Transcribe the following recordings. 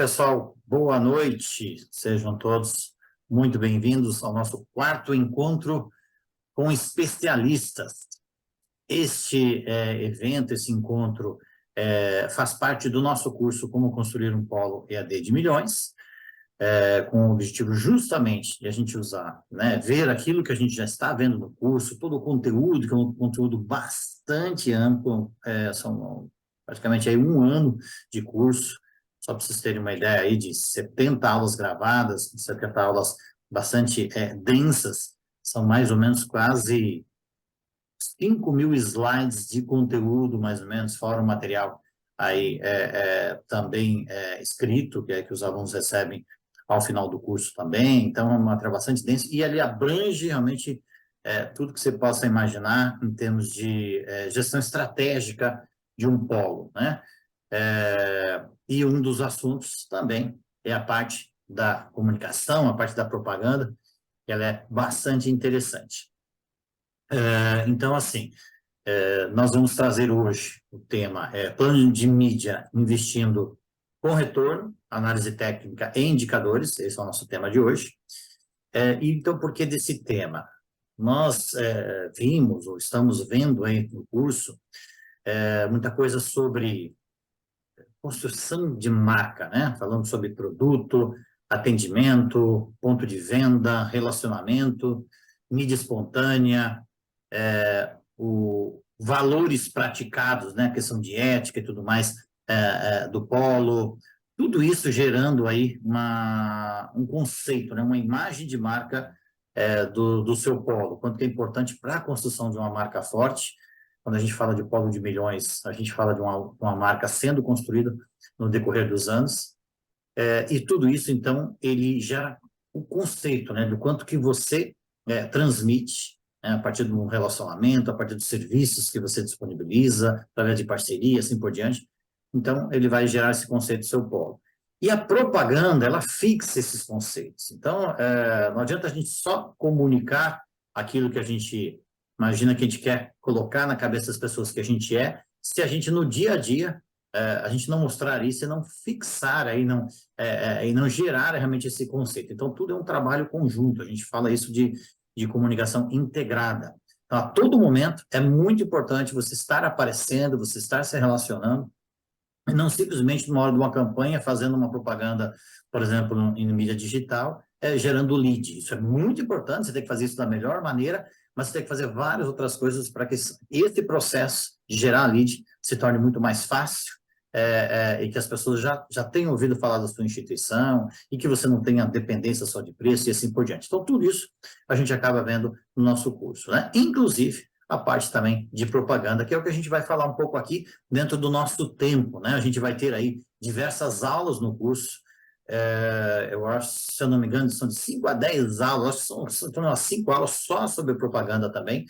Pessoal, boa noite. Sejam todos muito bem-vindos ao nosso quarto encontro com especialistas. Este evento, esse encontro, faz parte do nosso curso Como Construir um Polo EAD de Milhões, com o objetivo justamente de a gente usar, ver aquilo que a gente já está vendo no curso, todo o conteúdo, que é um conteúdo bastante amplo, são praticamente aí um ano de curso. Só para vocês terem uma ideia aí, de 70 aulas gravadas, 70 aulas bastante densas, são mais ou menos quase 5.000 slides de conteúdo, mais ou menos, fora o material aí também escrito, que os alunos recebem ao final do curso também. Então, é uma matéria bastante densa, e ele abrange realmente tudo que você possa imaginar em termos de gestão estratégica de um polo, né? E um dos assuntos também é a parte da comunicação, a parte da propaganda, que ela é bastante interessante. Então, assim, nós vamos trazer hoje o tema plano de mídia investindo com retorno, análise técnica e indicadores. Esse é o nosso tema de hoje. Então, por que desse tema? Nós vimos, ou estamos vendo aí no curso, muita coisa sobre construção de marca, né? Falando sobre produto, atendimento, ponto de venda, relacionamento, mídia espontânea, valores praticados, né? Questão de ética e tudo mais do polo, tudo isso gerando aí um conceito, né? Uma imagem de marca do seu polo, quanto que é importante para a construção de uma marca forte. Quando a gente fala de polo de milhões, a gente fala de uma marca sendo construída no decorrer dos anos. E tudo isso, então, ele gera o conceito, né, do quanto que você transmite, né, a partir de um relacionamento, a partir dos serviços que você disponibiliza, através de parceria, assim por diante. Então, ele vai gerar esse conceito do seu polo. E a propaganda, ela fixa esses conceitos. Então, não adianta a gente só comunicar aquilo que a gente imagina que a gente quer colocar na cabeça das pessoas que a gente se a gente no dia a dia, a gente não mostrar isso e não fixar aí, e não gerar realmente esse conceito. Então, tudo é um trabalho conjunto, a gente fala isso de comunicação integrada. Então, a todo momento, é muito importante você estar aparecendo, você estar se relacionando, e não simplesmente numa hora de uma campanha, fazendo uma propaganda, por exemplo, em mídia digital, gerando lead. Isso é muito importante, você tem que fazer isso da melhor maneira, mas você tem que fazer várias outras coisas para que esse processo de gerar lead se torne muito mais fácil, e que as pessoas já tenham ouvido falar da sua instituição, e que você não tenha dependência só de preço e assim por diante. Então, tudo isso a gente acaba vendo no nosso curso, né? Inclusive a parte também de propaganda, que é o que a gente vai falar um pouco aqui dentro do nosso tempo, né? A gente vai ter aí diversas aulas no curso, eu acho, se eu não me engano, são de 5 a 10 aulas, acho que são umas 5 aulas só sobre propaganda também,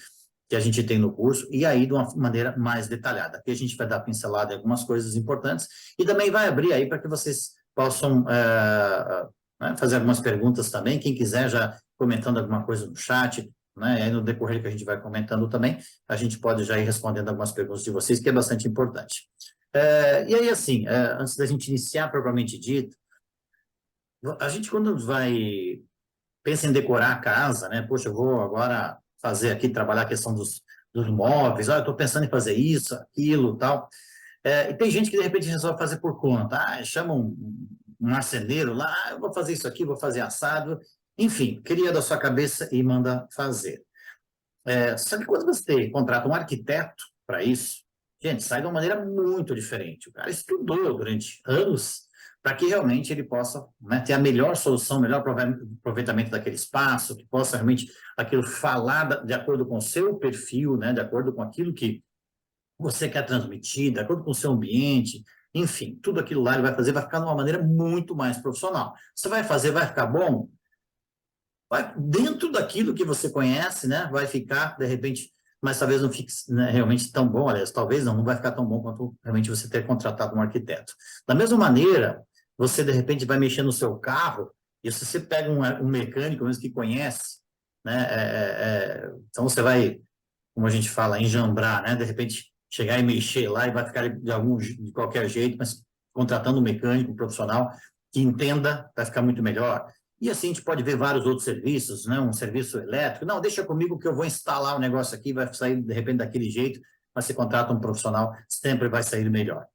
que a gente tem no curso, e aí de uma maneira mais detalhada. Aqui a gente vai dar pincelada em algumas coisas importantes, e também vai abrir aí para que vocês possam fazer algumas perguntas também, quem quiser já comentando alguma coisa no chat, né? E aí no decorrer que a gente vai comentando também, a gente pode já ir respondendo algumas perguntas de vocês, que é bastante importante. E aí, assim, antes da gente iniciar propriamente dito, a gente quando pensa em decorar a casa, né? Poxa, eu vou agora fazer aqui, trabalhar a questão dos móveis, eu estou pensando em fazer isso, aquilo, tal. E tem gente que de repente resolve fazer por conta, chama um marceneiro lá, eu vou fazer isso aqui, vou fazer assado, enfim, cria da sua cabeça e manda fazer. Só que quando você contrata um arquiteto para isso, gente, sai de uma maneira muito diferente. O cara estudou durante anos para que realmente ele possa, né, ter a melhor solução, o melhor aproveitamento daquele espaço, que possa realmente aquilo falar de acordo com o seu perfil, né, de acordo com aquilo que você quer transmitir, de acordo com o seu ambiente, enfim, tudo aquilo lá ele vai fazer, vai ficar de uma maneira muito mais profissional. Você vai fazer, vai ficar bom? Vai dentro daquilo que você conhece, né? Vai ficar, de repente, mas talvez não fique, né, realmente tão bom, aliás, talvez não vai ficar tão bom quanto realmente você ter contratado um arquiteto. Da mesma maneira, você, de repente, vai mexer no seu carro, e se você pega um mecânico mesmo que conhece, né? Então, você vai, como a gente fala, enjambrar, né? De repente, chegar e mexer lá e vai ficar de qualquer jeito, mas contratando um mecânico, um profissional, que entenda, vai ficar muito melhor. E assim a gente pode ver vários outros serviços, né? Um serviço elétrico. Não, deixa comigo que eu vou instalar o negócio aqui, vai sair de repente daquele jeito, mas você contrata um profissional, sempre vai sair melhor.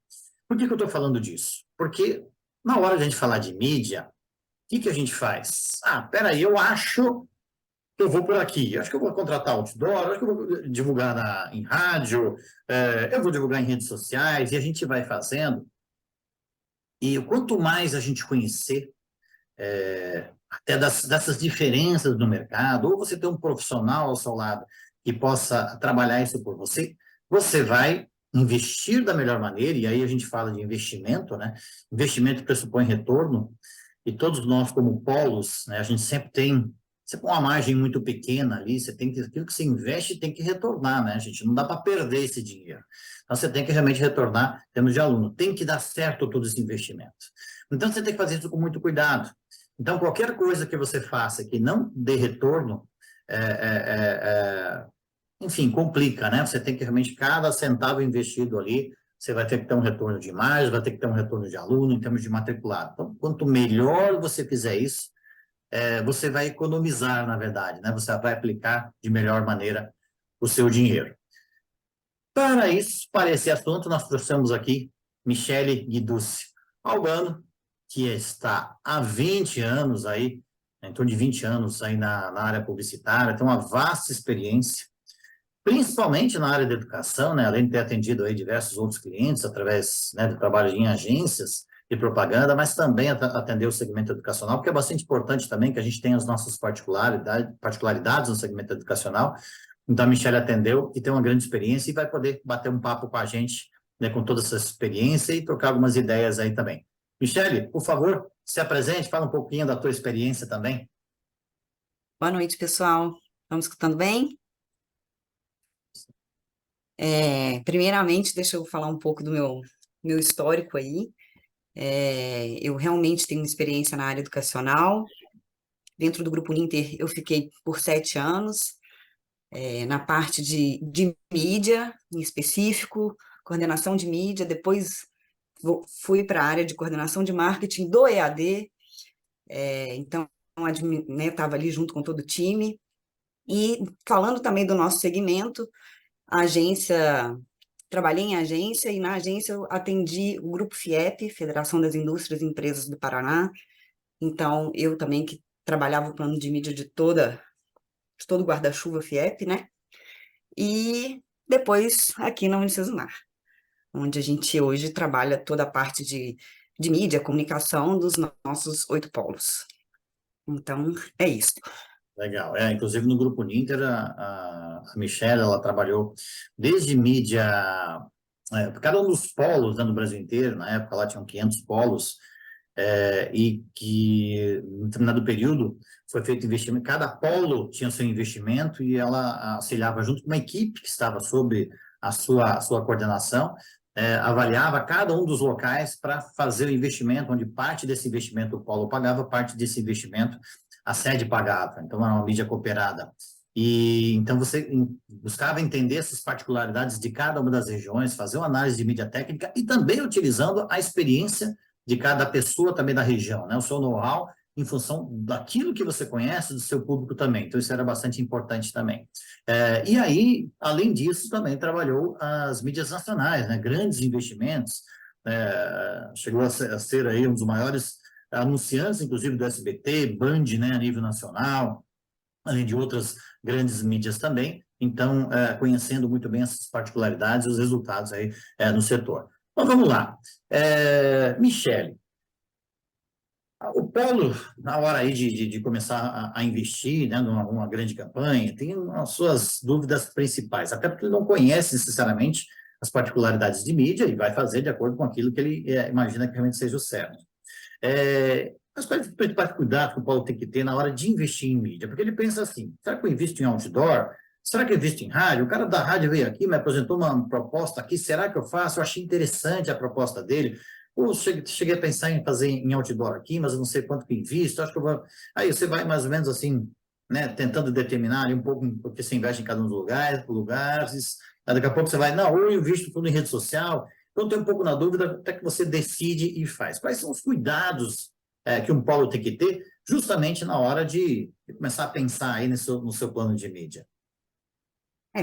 Por que eu estou falando disso? Porque na hora de a gente falar de mídia, o que a gente faz? Ah, peraí, eu acho que eu vou por aqui, acho que eu vou contratar outdoor, acho que eu vou divulgar em rádio, eu vou divulgar em redes sociais, e a gente vai fazendo. E quanto mais a gente conhecer, até dessas diferenças no mercado, ou você ter um profissional ao seu lado que possa trabalhar isso por você, você vai investir da melhor maneira, e aí a gente fala de investimento, né? Investimento pressupõe retorno, e todos nós, como polos, né, a gente sempre tem uma margem muito pequena ali, você tem que, aquilo que você investe tem que retornar, né, gente? Não dá para perder esse dinheiro. Então, você tem que realmente retornar em termos de aluno. Tem que dar certo todo esse investimento. Então, você tem que fazer isso com muito cuidado. Então, qualquer coisa que você faça que não dê retorno, enfim, complica, né? Você tem que realmente, cada centavo investido ali, você vai ter que ter um retorno de imagem, vai ter que ter um retorno de aluno, em termos de matriculado. Então, quanto melhor você fizer isso, você vai economizar, na verdade, né? Você vai aplicar de melhor maneira o seu dinheiro. Para isso, para esse assunto, nós trouxemos aqui Michele Guiducci Albano, que está há 20 anos aí, em torno de 20 anos aí na área publicitária, tem uma vasta experiência, principalmente na área da educação, né, além de ter atendido aí diversos outros clientes através, né, do trabalho em agências de propaganda, mas também atender o segmento educacional, porque é bastante importante também que a gente tenha as nossas particularidades no segmento educacional. Então, a Michelle atendeu e tem uma grande experiência e vai poder bater um papo com a gente, né, com toda essa experiência e trocar algumas ideias aí também. Michelle, por favor, se apresente, fala um pouquinho da tua experiência também. Boa noite, pessoal. Estão me escutando bem? Primeiramente, deixa eu falar um pouco do meu histórico aí. Eu realmente tenho experiência na área educacional. Dentro do Grupo Ninter, eu fiquei por 7 anos, na parte de mídia, em específico, coordenação de mídia. Depois fui para a área de coordenação de marketing do EAD. Então, estava ali junto com todo o time. E falando também do nosso segmento, a agência, trabalhei em agência e na agência eu atendi o Grupo FIEP, Federação das Indústrias e Empresas do Paraná. Então, eu também que trabalhava o plano de mídia de todo o guarda-chuva FIEP, né? E depois aqui na Unicesumar, onde a gente hoje trabalha toda a parte de mídia, comunicação dos nossos 8 polos. Então, é isso. Legal. Inclusive no Grupo Ninter, a Michelle, ela trabalhou desde mídia, cada um dos polos, né, no Brasil inteiro, na época lá tinham 500 polos, e que, em determinado período, foi feito investimento, cada polo tinha seu investimento e ela auxiliava junto com uma equipe que estava sob a sua coordenação, avaliava cada um dos locais para fazer o investimento, onde parte desse investimento o polo pagava, parte desse investimento a sede pagava, então era uma mídia cooperada. E então você buscava entender essas particularidades de cada uma das regiões, fazer uma análise de mídia técnica e também utilizando a experiência de cada pessoa também da região, né? O seu know-how em função daquilo que você conhece, do seu público também. Então, isso era bastante importante também. E aí, além disso, também trabalhou as mídias nacionais, né? Grandes investimentos, chegou a ser aí um dos maiores anunciantes, inclusive do SBT, Band, né, a nível nacional, além de outras grandes mídias também. Então, conhecendo muito bem essas particularidades e os resultados aí no setor. Então, vamos lá. Michele, o polo, na hora aí de começar a investir, né, numa grande campanha, tem as suas dúvidas principais, até porque ele não conhece necessariamente as particularidades de mídia e vai fazer de acordo com aquilo que ele imagina que realmente seja o certo. Mas quais os principais cuidados que o Paulo tem que ter na hora de investir em mídia? Porque ele pensa assim, será que eu invisto em outdoor? Será que eu invisto em rádio? O cara da rádio veio aqui, me apresentou uma proposta aqui, será que eu faço? Eu achei interessante a proposta dele. Ou cheguei a pensar em fazer em outdoor aqui, mas eu não sei quanto que invisto, acho que eu vou... Aí você vai mais ou menos assim, né, tentando determinar ali um pouco porque você investe em cada um dos lugares, daqui a pouco você vai, não, ou eu invisto tudo em rede social, então, tem um pouco na dúvida, até que você decide e faz. Quais são os cuidados que um polo tem que ter, justamente na hora de começar a pensar aí no seu plano de mídia?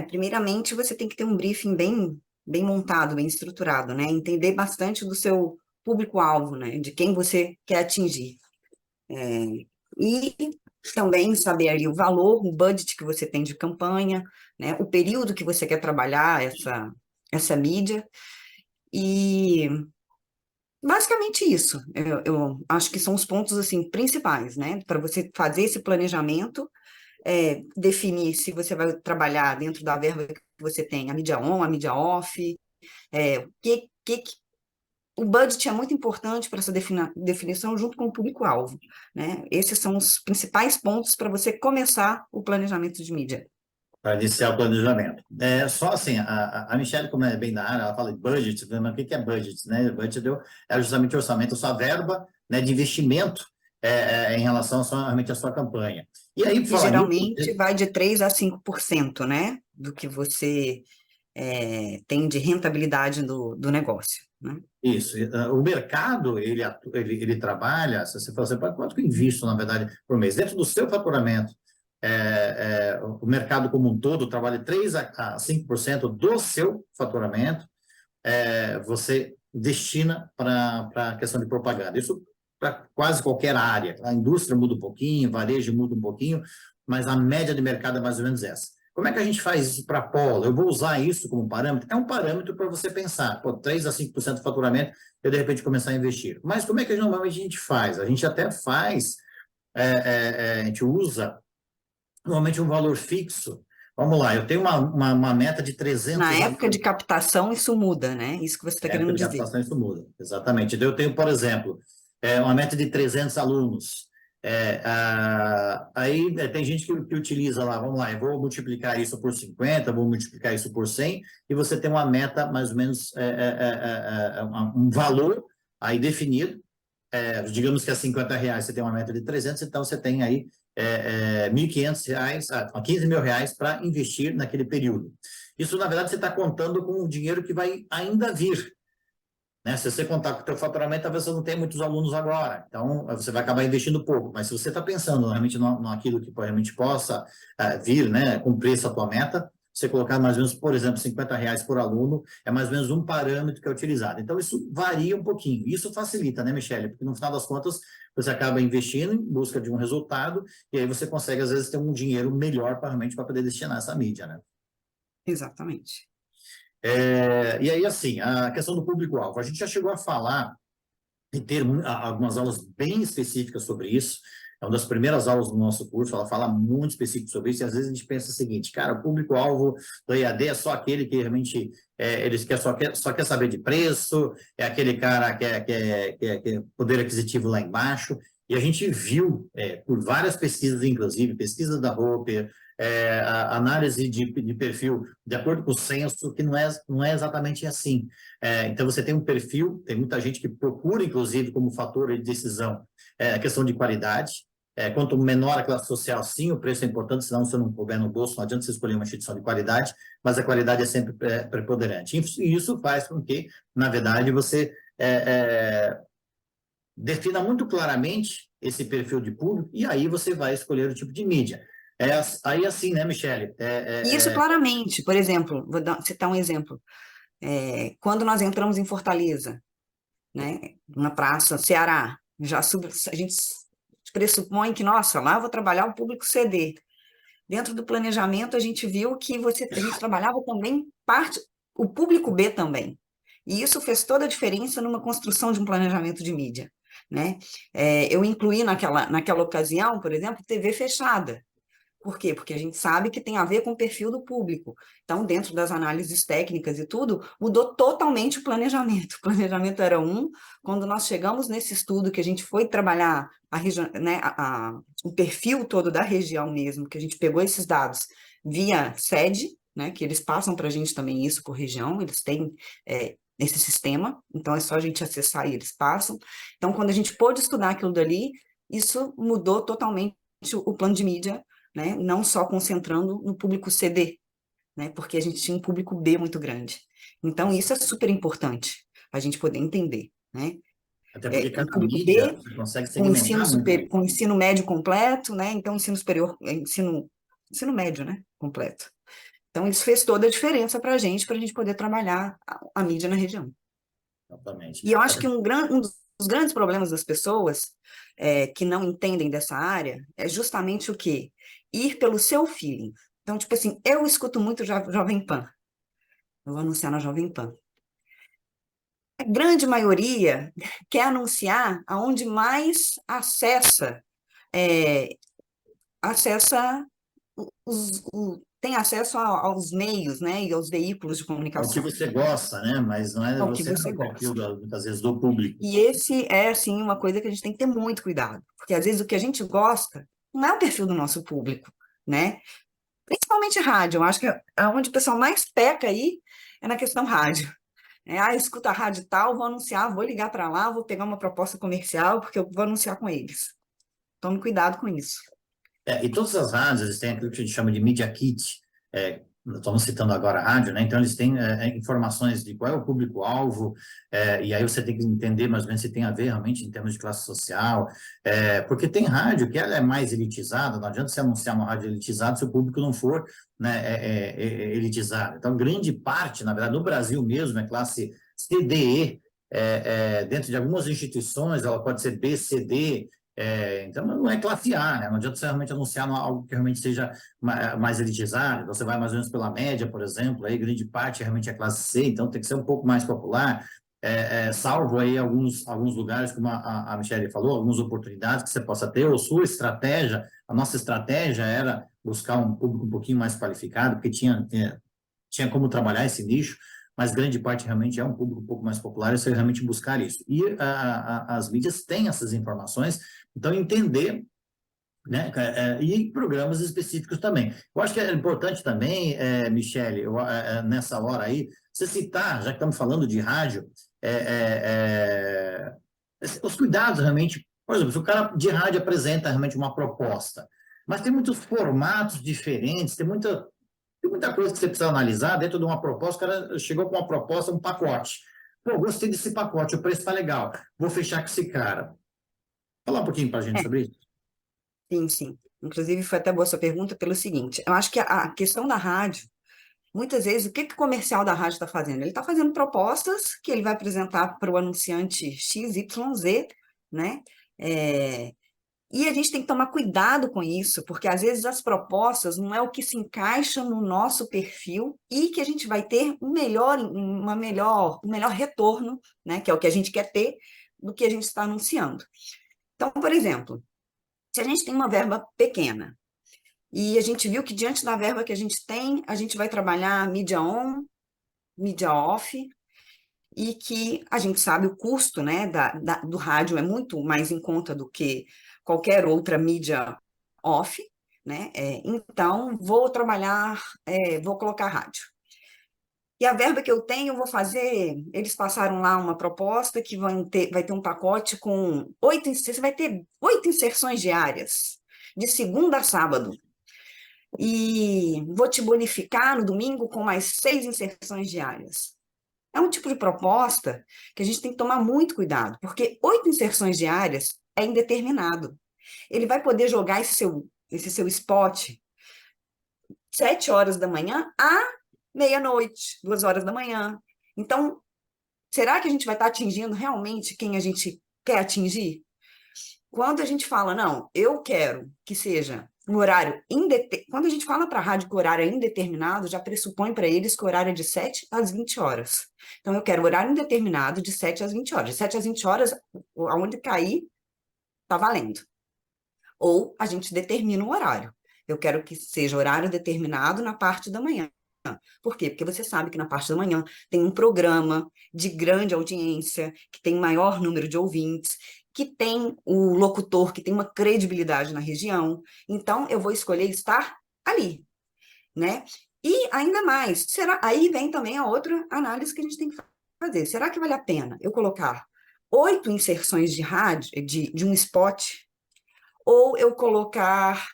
Primeiramente, você tem que ter um briefing bem montado, bem estruturado, né? Entender bastante do seu público-alvo, né? De quem você quer atingir. É, e também saber ali o valor, o budget que você tem de campanha, né? O período que você quer trabalhar essa mídia. E basicamente isso. Eu acho que são os pontos assim principais, né? Para você fazer esse planejamento, definir se você vai trabalhar dentro da verba que você tem, a mídia on, a mídia off, o budget é muito importante para essa definição junto com o público-alvo, né? Esses são os principais pontos para você começar o planejamento de mídia. Para iniciar o planejamento. Só assim, a Michelle, como é bem da área, ela fala de budget, né? Mas o que é budget? Né? Budget é justamente o orçamento, a sua verba, né, de investimento em relação realmente à sua campanha. E aí, por E falar nisso, geralmente vai de 3 a 5%, né? Do que você tem de rentabilidade do negócio, né? isso, o mercado, ele trabalha, se você for, você pode, quanto que eu invisto, na verdade, por mês? Dentro do seu faturamento, o mercado como um todo trabalha 3 a 5% do seu faturamento, você destina para a questão de propaganda. Isso para quase qualquer área. A indústria muda um pouquinho, o varejo muda um pouquinho, mas a média de mercado é mais ou menos essa. Como é que a gente faz isso para a Polo? Eu vou usar isso como parâmetro? É um parâmetro para você pensar, 3 a 5% do faturamento, eu de repente começar a investir. Mas como é que normalmente a gente faz? A gente até faz, a gente usa normalmente um valor fixo. Vamos lá, eu tenho uma meta de 300 Na época de alunos. captação, isso muda, né? Isso que você está Na época querendo de dizer. captação, isso muda, exatamente. Então, eu tenho, por exemplo, uma meta de 300 alunos. Aí tem gente que utiliza lá, vamos lá, eu vou multiplicar isso por 50, vou multiplicar isso por 100, e você tem uma meta, mais ou menos, um valor aí definido. Digamos que a R$ 50 você tem uma meta de 300, então você tem aí R$ 1.500, R$ 15.000 para investir naquele período. Isso, na verdade, você está contando com o dinheiro que vai ainda vir. Né? Se você contar com o teu faturamento, talvez você não tenha muitos alunos agora. Então, você vai acabar investindo pouco. Mas se você está pensando realmente naquilo que realmente possa vir, né, cumprir essa tua meta, você colocar mais ou menos, por exemplo, R$ 50 por aluno, é mais ou menos um parâmetro que é utilizado. Então, isso varia um pouquinho. Isso facilita, né, Michele? Porque, no final das contas, você acaba investindo em busca de um resultado e aí você consegue, às vezes, ter um dinheiro melhor para realmente para poder destinar essa mídia, né? Exatamente. E aí, assim, a questão do público-alvo. A gente já chegou a falar e ter algumas aulas bem específicas sobre isso. É uma das primeiras aulas do nosso curso, ela fala muito específico sobre isso, e às vezes a gente pensa o seguinte, cara, o público-alvo do EAD é só aquele que realmente só quer saber de preço, é aquele cara que é poder aquisitivo lá embaixo, e a gente viu, por várias pesquisas, inclusive, pesquisa da Roper, a análise de perfil de acordo com o censo, que não é exatamente assim. Então, você tem um perfil, tem muita gente que procura, inclusive, como fator de decisão, a questão de qualidade. Quanto menor a classe social, sim, o preço é importante, senão você não couber no bolso, não adianta você escolher uma instituição de qualidade, mas a qualidade é sempre preponderante. E isso faz com que, na verdade, você defina muito claramente esse perfil de público e aí você vai escolher o tipo de mídia. Aí assim, né, Michele? Isso claramente, por exemplo, citar um exemplo. Quando nós entramos em Fortaleza, né, na Praça Ceará, a gente pressupõe que, nossa, lá eu vou trabalhar o público CD. Dentro do planejamento, a gente viu que a gente trabalhava também o público B também. E isso fez toda a diferença numa construção de um planejamento de mídia, né? Eu incluí naquela ocasião, por exemplo, TV fechada. Por quê? Porque a gente sabe que tem a ver com o perfil do público. Então, dentro das análises técnicas e tudo, mudou totalmente o planejamento. O planejamento era quando nós chegamos nesse estudo que a gente foi trabalhar né, o perfil todo da região mesmo, que a gente pegou esses dados via sede, né, que eles passam para a gente também isso por região, eles têm esse sistema, então é só a gente acessar e eles passam. Então, quando a gente pôde estudar aquilo dali, isso mudou totalmente o plano de mídia, né? Não só concentrando no público CD, né? Porque a gente tinha um público B muito grande. Então, isso é super importante, a gente poder entender, né? Até porque Um cada público mídia B, você consegue com ensino segmentar muito super, bem. com ensino médio completo, né? Então, ensino superior, ensino médio, né? Completo. Então, isso fez toda a diferença para a gente poder trabalhar a mídia na região. Exatamente. E eu acho que um dos grandes problemas das pessoas que não entendem dessa área é justamente o quê? Ir pelo seu feeling. Então, tipo assim, eu escuto muito Jovem Pan. Eu vou anunciar na Jovem Pan. A grande maioria quer anunciar aonde mais é, acessa tem acesso aos meios, né, e aos veículos de É o que comunicação, você gosta, né? Mas não é ao que você não é você o perfil, gosta. muitas vezes, do público. E esse é, assim, uma coisa que a gente tem que ter muito cuidado, porque às vezes o que a gente gosta não é o perfil do nosso público, né? Principalmente rádio, eu acho que é onde o pessoal mais peca aí é na questão rádio. Escuta a rádio tal, vou anunciar, vou ligar para lá, vou pegar uma proposta comercial, porque eu vou anunciar com eles. Tome cuidado com isso. E todas as rádios, eles têm aquilo que a gente chama de Media Kit. Estamos citando agora a rádio, né? Então, eles têm informações de qual é o público-alvo, e aí você tem que entender mais ou menos se tem a ver realmente em termos de classe social, porque tem rádio que ela é mais elitizada, não adianta você anunciar uma rádio elitizada se o público não for, né, elitizado. Então, grande parte, na verdade, no Brasil mesmo, é classe CDE, dentro de algumas instituições, ela pode ser B, C, D. Então, não é classe A, né? Não adianta você realmente anunciar algo que realmente seja mais elitizado. Então, você vai mais ou menos pela média, por exemplo, aí grande parte realmente é classe C, então tem que ser um pouco mais popular, salvo aí alguns lugares, como a Michelle falou, algumas oportunidades que você possa ter, ou sua estratégia, a nossa estratégia era buscar um público um pouquinho mais qualificado, porque tinha como trabalhar esse nicho, mas grande parte realmente é um público um pouco mais popular, e você realmente buscar isso. E as mídias têm essas informações, então entender, né, e programas específicos também. Eu acho que é importante também, Michele, nessa hora aí, você citar, já que estamos falando de rádio, os cuidados realmente, por exemplo, se o cara de rádio apresenta realmente uma proposta, mas tem muitos formatos diferentes, tem muita coisa que você precisa analisar dentro de uma proposta. O cara chegou com uma proposta, um pacote. Pô, gostei desse pacote, o preço está legal, vou fechar com esse cara. Fala um pouquinho para a gente É, sobre isso. sim, sim. Inclusive, foi até boa sua pergunta pelo seguinte: eu acho que a questão da rádio, muitas vezes, o que que o comercial da rádio está fazendo? Ele está fazendo propostas que ele vai apresentar para o anunciante XYZ, né? É, e a gente tem que tomar cuidado com isso, porque às vezes as propostas não é o que se encaixa no nosso perfil e que a gente vai ter um melhor retorno, né? Que é o que a gente quer ter, do que a gente está anunciando. Então, por exemplo, se a gente tem uma verba pequena e a gente viu que diante da verba que a gente tem, a gente vai trabalhar mídia on, mídia off, e que a gente sabe o custo, né, do rádio é muito mais em conta do que qualquer outra mídia off, né? Então, vou colocar rádio. E a verba que eu tenho, eu vou fazer. Eles passaram lá uma proposta que vai ter um pacote com você vai ter 8 inserções diárias, de segunda a sábado. E vou te bonificar no domingo com mais 6 inserções diárias. É um tipo de proposta que a gente tem que tomar muito cuidado, porque 8 inserções diárias é indeterminado. Ele vai poder jogar esse seu spot 7 horas da manhã à meia-noite, 2 horas da manhã. Então, será que a gente vai estar atingindo realmente quem a gente quer atingir? Quando a gente fala, não, eu quero que seja um horário indeterminado. Quando a gente fala para a rádio que o horário é indeterminado, já pressupõe para eles que o horário é de 7 às 20 horas. Então, eu quero horário indeterminado de 7 às 20 horas. De 7 às 20 horas, aonde cair, está valendo. Ou a gente determina um horário. Eu quero que seja horário determinado na parte da manhã. Por quê? Porque você sabe que na parte da manhã tem um programa de grande audiência, que tem maior número de ouvintes, que tem o locutor que tem uma credibilidade na região. Então, eu vou escolher estar ali, né? E ainda mais, aí vem também a outra análise que a gente tem que fazer. Será que vale a pena eu colocar 8 inserções de rádio, de um spot, ou eu colocar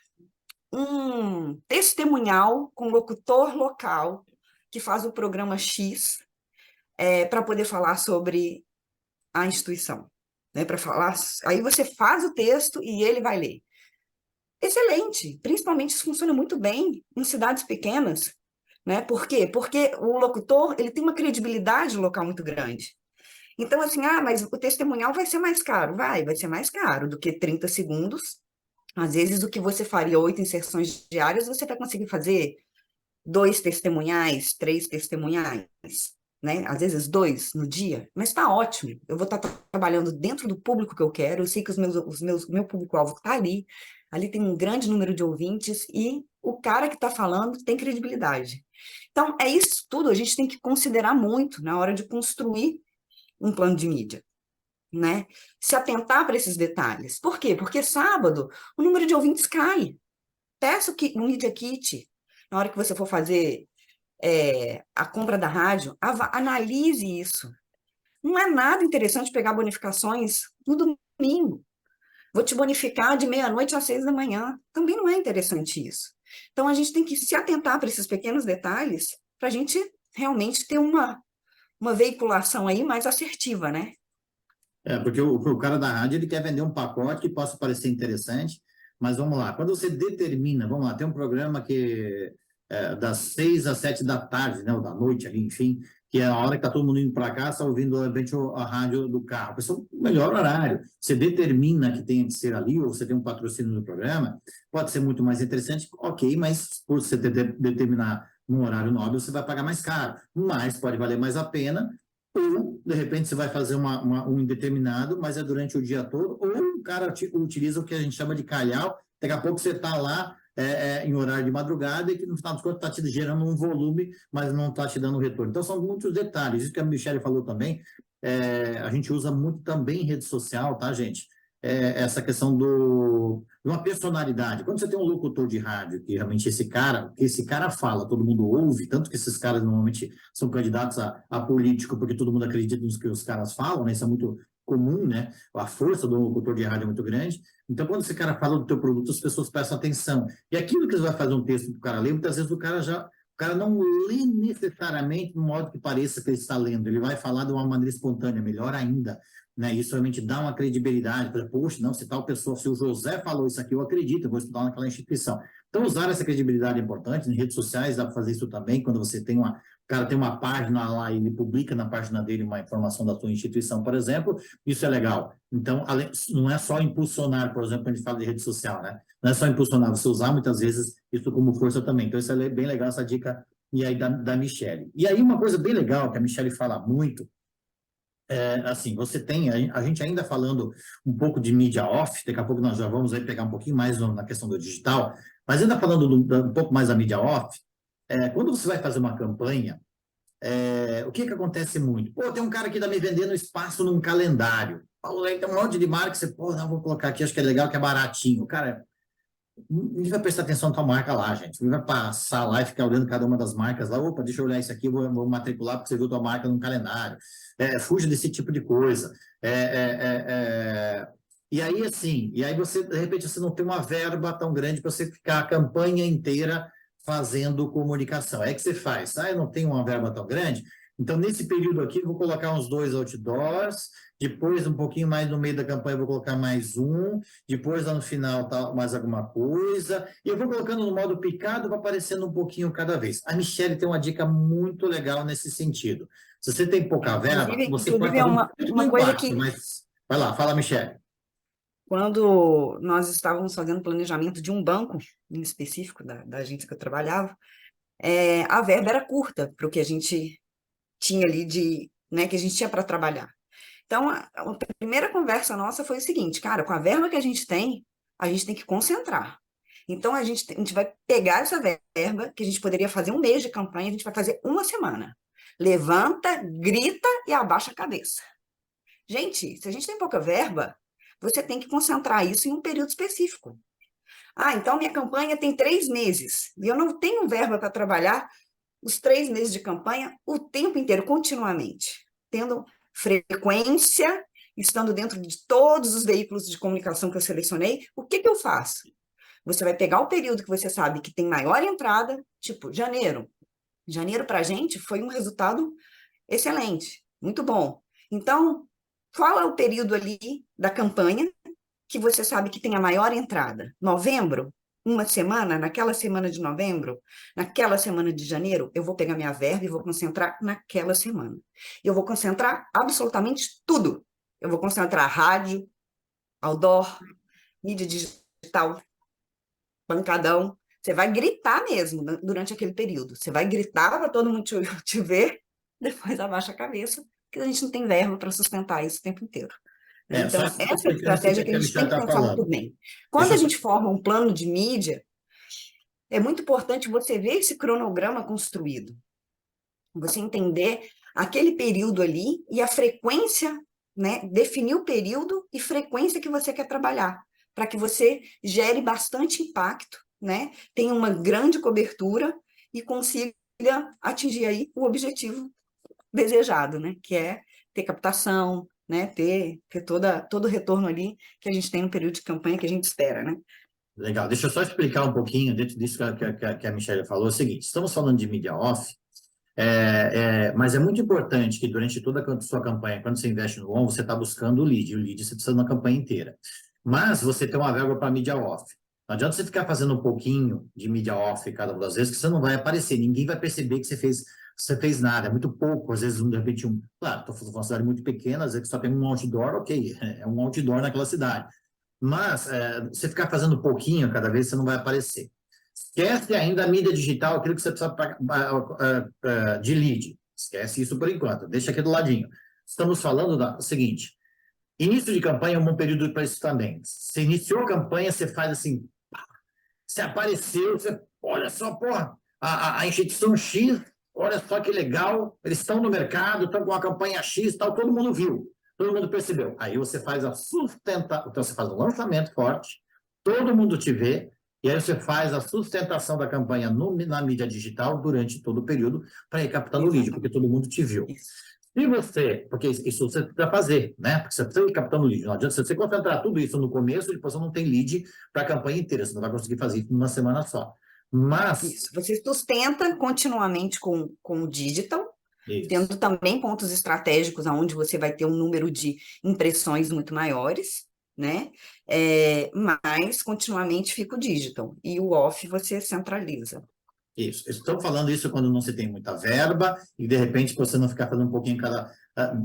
um testemunhal com locutor local que faz o programa X para poder falar sobre a instituição. né, para falar, aí você faz o texto e ele vai ler. Excelente, principalmente isso funciona muito bem em cidades pequenas, né? Por quê? Porque o locutor, ele tem uma credibilidade local muito grande. Então, assim, mas o testemunhal vai ser mais caro. Vai ser mais caro do que 30 segundos. Às vezes, o que você faria 8 inserções diárias, você vai conseguir fazer 2 testemunhais, 3 testemunhais, né? Às vezes 2 no dia, mas está ótimo. Eu vou estar trabalhando dentro do público que eu quero, eu sei que meu público-alvo está ali, ali tem um grande número de ouvintes e o cara que está falando tem credibilidade. Então, é isso tudo, a gente tem que considerar muito na hora de construir um plano de mídia, né? Se atentar para esses detalhes. Por quê? Porque sábado o número de ouvintes cai. Peça um Media Kit, na hora que você for fazer a compra da rádio, analise isso. Não é nada interessante pegar bonificações no domingo. Vou te bonificar de meia-noite às 6 da manhã. Também não é interessante isso. Então, a gente tem que se atentar para esses pequenos detalhes para a gente realmente ter uma veiculação aí mais assertiva, né? Porque o cara da rádio, ele quer vender um pacote que possa parecer interessante, mas vamos lá, quando você determina, vamos lá, tem um programa que das 6 às 7 da tarde, né, ou da noite ali, enfim, que é a hora que está todo mundo indo para casa, ouvindo, de repente, a rádio do carro. Esse é o melhor horário. Você determina que tem que ser ali, ou você tem um patrocínio no programa, pode ser muito mais interessante, ok, mas por você determinar um horário nobre, você vai pagar mais caro, mas pode valer mais a pena. Ou, de repente, você vai fazer um indeterminado, mas é durante o dia todo, ou o cara utiliza o que a gente chama de calhau, daqui a pouco você está lá em horário de madrugada e que, no final dos contos, está te gerando um volume, mas não está te dando retorno. Então, são muitos detalhes. Isso que a Michelle falou também, a gente usa muito também em rede social, tá, gente? Essa questão de uma personalidade. Quando você tem um locutor de rádio, que realmente esse cara fala, todo mundo ouve, tanto que esses caras normalmente são candidatos a político, porque todo mundo acredita nos que os caras falam, né? Isso é muito comum, né? A força do locutor de rádio é muito grande. Então, quando esse cara fala do teu produto, as pessoas prestam atenção. E aquilo que você vai fazer um texto para o cara ler, muitas vezes o cara não lê necessariamente no modo que pareça que ele está lendo, ele vai falar de uma maneira espontânea, melhor ainda, né? Isso realmente dá uma credibilidade, poxa, não, se tal pessoa, se o José falou isso aqui, eu acredito, eu vou estudar naquela instituição. Então, usar essa credibilidade é importante, em redes sociais dá para fazer isso também, quando você tem o cara tem uma página lá e ele publica na página dele uma informação da sua instituição, por exemplo, isso é legal. Então, não é só impulsionar, por exemplo, quando a gente fala de rede social, né? Não é só impulsionar, você usar muitas vezes isso como força também. Então, isso é bem legal, essa dica e aí da Michelle. E aí, uma coisa bem legal que a Michelle fala muito, assim, você tem, a gente ainda falando um pouco de mídia off, daqui a pouco nós já vamos aí pegar um pouquinho mais na questão do digital, mas ainda falando um pouco mais da mídia off, quando você vai fazer uma campanha, o que acontece muito? Pô, tem um cara que está me vendendo espaço num calendário. Paulo, aí tem um monte de marca que você, pô, não, vou colocar aqui, acho que é legal, que é baratinho. Cara, ninguém vai prestar atenção na tua marca lá, gente. Ninguém vai passar lá e ficar olhando cada uma das marcas lá. Opa, deixa eu olhar isso aqui, vou matricular porque você viu tua marca no calendário. Fuja desse tipo de coisa. E aí, assim, você, de repente, você não tem uma verba tão grande para você ficar a campanha inteira fazendo comunicação. É que você faz, eu não tenho uma verba tão grande, então nesse período aqui eu vou colocar uns 2 outdoors, depois um pouquinho mais no meio da campanha eu vou colocar mais um, depois lá no final tá mais alguma coisa, e eu vou colocando no modo picado, vai aparecendo um pouquinho cada vez. A Michelle tem uma dica muito legal nesse sentido. Se você tem pouca verba, você pode Inclusive é fazer um pouco do uma coisa impacto, que, mas vai lá, fala, Michelle. quando nós estávamos fazendo planejamento de um banco em específico, da agência que eu trabalhava, a verba era curta para o que a gente tinha ali né, que a gente tinha para trabalhar. Então, a primeira conversa nossa foi o seguinte, cara, com a verba que a gente tem que concentrar. Então, a gente vai pegar essa verba, que a gente poderia fazer um mês de campanha, a gente vai fazer uma semana. Levanta, grita e abaixa a cabeça. Gente, se a gente tem pouca verba, você tem que concentrar isso em um período específico. Então minha campanha tem 3 meses, e eu não tenho verba para trabalhar os 3 meses de campanha o tempo inteiro, continuamente, tendo frequência, estando dentro de todos os veículos de comunicação que eu selecionei. O que eu faço? Você vai pegar o período que você sabe que tem maior entrada, tipo janeiro. Janeiro para a gente foi um resultado excelente, muito bom. Então, qual é o período ali da campanha que você sabe que tem a maior entrada? Novembro? Uma semana, naquela semana de novembro, naquela semana de janeiro, eu vou pegar minha verba e vou concentrar naquela semana. Eu vou concentrar absolutamente tudo. Eu vou concentrar rádio, outdoor, mídia digital, pancadão. Você vai gritar mesmo durante aquele período. Você vai gritar para todo mundo te ver, depois abaixa a cabeça, porque a gente não tem verba para sustentar isso o tempo inteiro. Né? Só Então, essa é a explicando o estratégia que que a a gente Michelle tem que está pensar muito falando. bem. Quando Deixa a eu só... gente forma um plano de mídia, é muito importante você ver esse cronograma construído, você entender aquele período ali e a frequência, né? Definir o período e frequência que você quer trabalhar, para que você gere bastante impacto, né? Tenha uma grande cobertura e consiga atingir aí o objetivo desejado, né? Que é ter captação, né? Ter todo o retorno ali que a gente tem no período de campanha que a gente espera, né? Legal, deixa eu só explicar um pouquinho, dentro disso que a Michelle falou, é o seguinte, estamos falando de mídia off, mas é muito importante que durante toda a sua campanha, quando você investe no on, você está buscando o lead você precisa de uma campanha inteira. Mas você tem uma verba para mídia off. Não adianta você ficar fazendo um pouquinho de mídia off cada uma das vezes, que você não vai aparecer, ninguém vai perceber que você fez nada, é muito pouco, às vezes, de repente, claro, estou falando de uma cidade muito pequena, às vezes só tem um outdoor, ok, é um outdoor naquela cidade. Mas você ficar fazendo pouquinho cada vez, você não vai aparecer. Esquece ainda a mídia digital, aquilo que você precisa de lead. Esquece isso por enquanto, deixa aqui do ladinho. Estamos falando do seguinte: início de campanha é um bom período para isso também. Você iniciou a campanha, você faz assim, você apareceu, você, olha só, porra, a instituição X, olha só que legal, eles estão no mercado, estão com a campanha X, tal, todo mundo viu, todo mundo percebeu. Aí você faz então você faz um lançamento forte, todo mundo te vê, e aí você faz a sustentação da campanha na mídia digital durante todo o período para ir captando o lead, porque Exatamente. todo mundo te viu. Isso. Se você, porque isso você precisa fazer, né? Porque você precisa ir captando lead. Não adianta você concentrar tudo isso no começo e depois você não tem lead para a campanha inteira. Você não vai conseguir fazer isso numa semana só. Mas, Isso. Você sustenta continuamente com o digital, isso, tendo também pontos estratégicos onde você vai ter um número de impressões muito maiores, né? Mas continuamente fica o digital. E o off você centraliza. isso. Estou falando isso quando não se tem muita verba e, de repente, você não ficar fazendo um pouquinho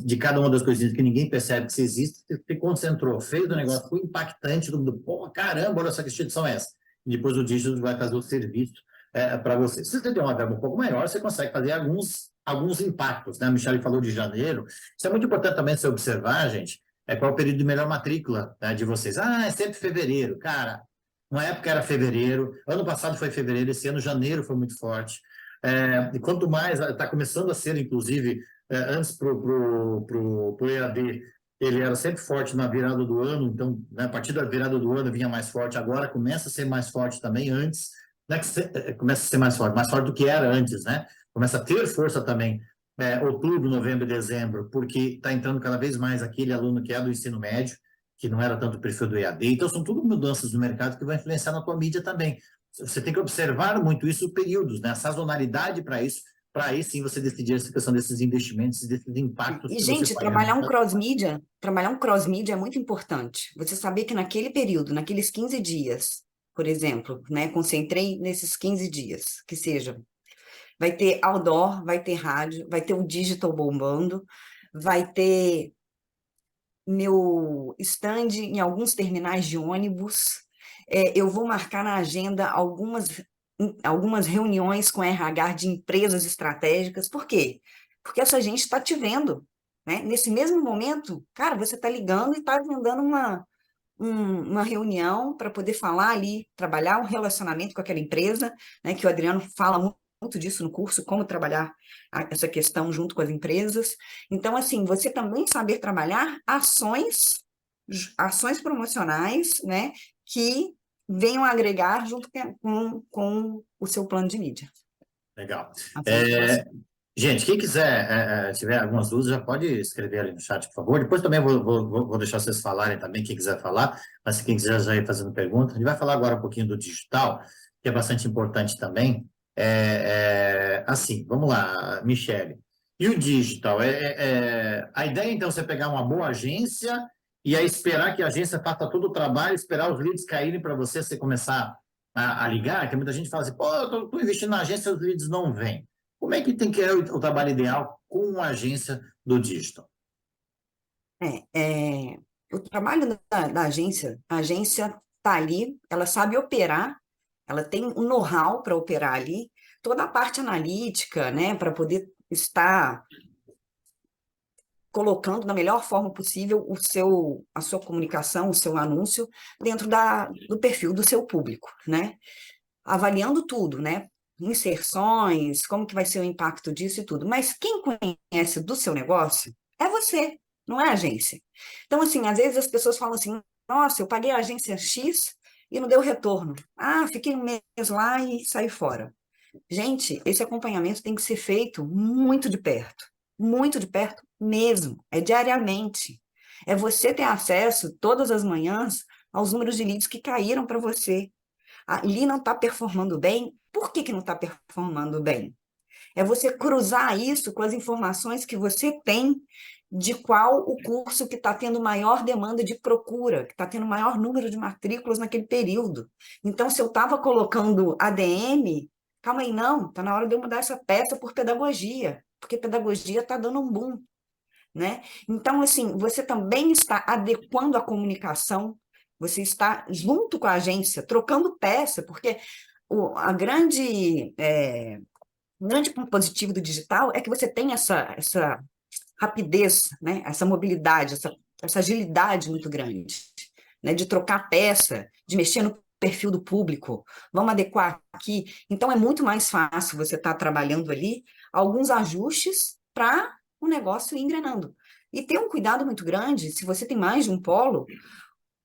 de cada uma das coisinhas que ninguém percebe que você existe, você se concentrou, fez o Isso. negócio, foi impactante, todo mundo, pô, caramba, olha só que instituição é essa. E depois o digital vai fazer o serviço para você. Se você tem uma verba um pouco maior, você consegue fazer alguns impactos, né? A Michelle falou de janeiro. Isso é muito importante também você observar, gente, qual é o período de melhor matrícula, né, de vocês. Ah, é sempre fevereiro. Cara, uma época era fevereiro, ano passado foi fevereiro, esse ano janeiro foi muito forte. E quanto mais, está começando a ser, inclusive, antes para o EAD, ele era sempre forte na virada do ano, então, né, a partir da virada do ano vinha mais forte, agora começa a ser mais forte também antes, né, começa a ser mais forte do que era antes, né? Começa a ter força também, outubro, novembro e dezembro, porque está entrando cada vez mais aquele aluno que é do ensino médio, que não era tanto o perfil do EAD. Então, são tudo mudanças no mercado que vão influenciar na tua mídia também. Você tem que observar muito isso, períodos, né? A sazonalidade para aí sim você decidir essa questão desses investimentos e desses impactos que você Gente, faz. Né? trabalhar um cross-mídia é muito importante. Você saber que naquele período, naqueles 15 dias, por exemplo, né, concentrei nesses 15 dias, que seja, vai ter outdoor, vai ter rádio, vai ter o digital bombando, vai ter meu stand em alguns terminais de ônibus. Eu vou marcar na agenda algumas reuniões com RH de empresas estratégicas. Por quê? Porque essa gente está te vendo, né? Nesse mesmo momento, cara, você está ligando e está agendando uma reunião para poder falar ali, trabalhar um relacionamento com aquela empresa, né? Que o Adriano fala muito disso no curso, como trabalhar essa questão junto com as empresas. Então, assim, você também saber trabalhar ações promocionais, né, que venham agregar junto com o seu plano de mídia. Legal. Ações É, promocionais. gente, quem quiser, tiver algumas dúvidas, já pode escrever ali no chat, por favor. Depois também vou deixar vocês falarem também, quem quiser falar, mas quem quiser já ir fazendo pergunta. A gente vai falar agora um pouquinho do digital, que é bastante importante também. Assim, vamos lá, Michele. E o digital? A ideia, então, é você pegar uma boa agência e aí esperar que a agência faça todo o trabalho, esperar os leads caírem para você, você começar a ligar, que muita gente fala assim, pô, eu estou investindo na agência, os leads não vêm. Como é que tem que ser o trabalho ideal com uma agência do digital? O trabalho da agência, a agência está ali, ela sabe operar, ela tem um know-how para operar ali, toda a parte analítica, né, para poder estar colocando da melhor forma possível a sua comunicação, o seu anúncio dentro do perfil do seu público, né? Avaliando tudo, né? Inserções, como que vai ser o impacto disso e tudo. Mas quem conhece do seu negócio é você, não é a agência. Então, assim, às vezes as pessoas falam assim, nossa, eu paguei a agência X e não deu retorno. Ah, fiquei um mês lá e saí fora. Gente, esse acompanhamento tem que ser feito muito de perto mesmo, é diariamente. É você ter acesso todas as manhãs aos números de leads que caíram para você. Ali não está performando bem, por que que não está performando bem? É você cruzar isso com as informações que você tem de qual o curso que está tendo maior demanda de procura, que está tendo maior número de matrículas naquele período. Então, se eu estava colocando ADM, calma aí, não, está na hora de eu mudar essa peça por pedagogia, porque pedagogia está dando um boom, né? Então, assim, você também está adequando a comunicação, você está junto com a agência, trocando peça, porque o grande ponto positivo do digital é que você tem essa rapidez, né? Essa mobilidade, essa agilidade muito grande, né? De trocar peça, de mexer no perfil do público, vamos adequar aqui. Então, é muito mais fácil você estar trabalhando ali alguns ajustes para o negócio ir engrenando. E ter um cuidado muito grande, se você tem mais de um polo,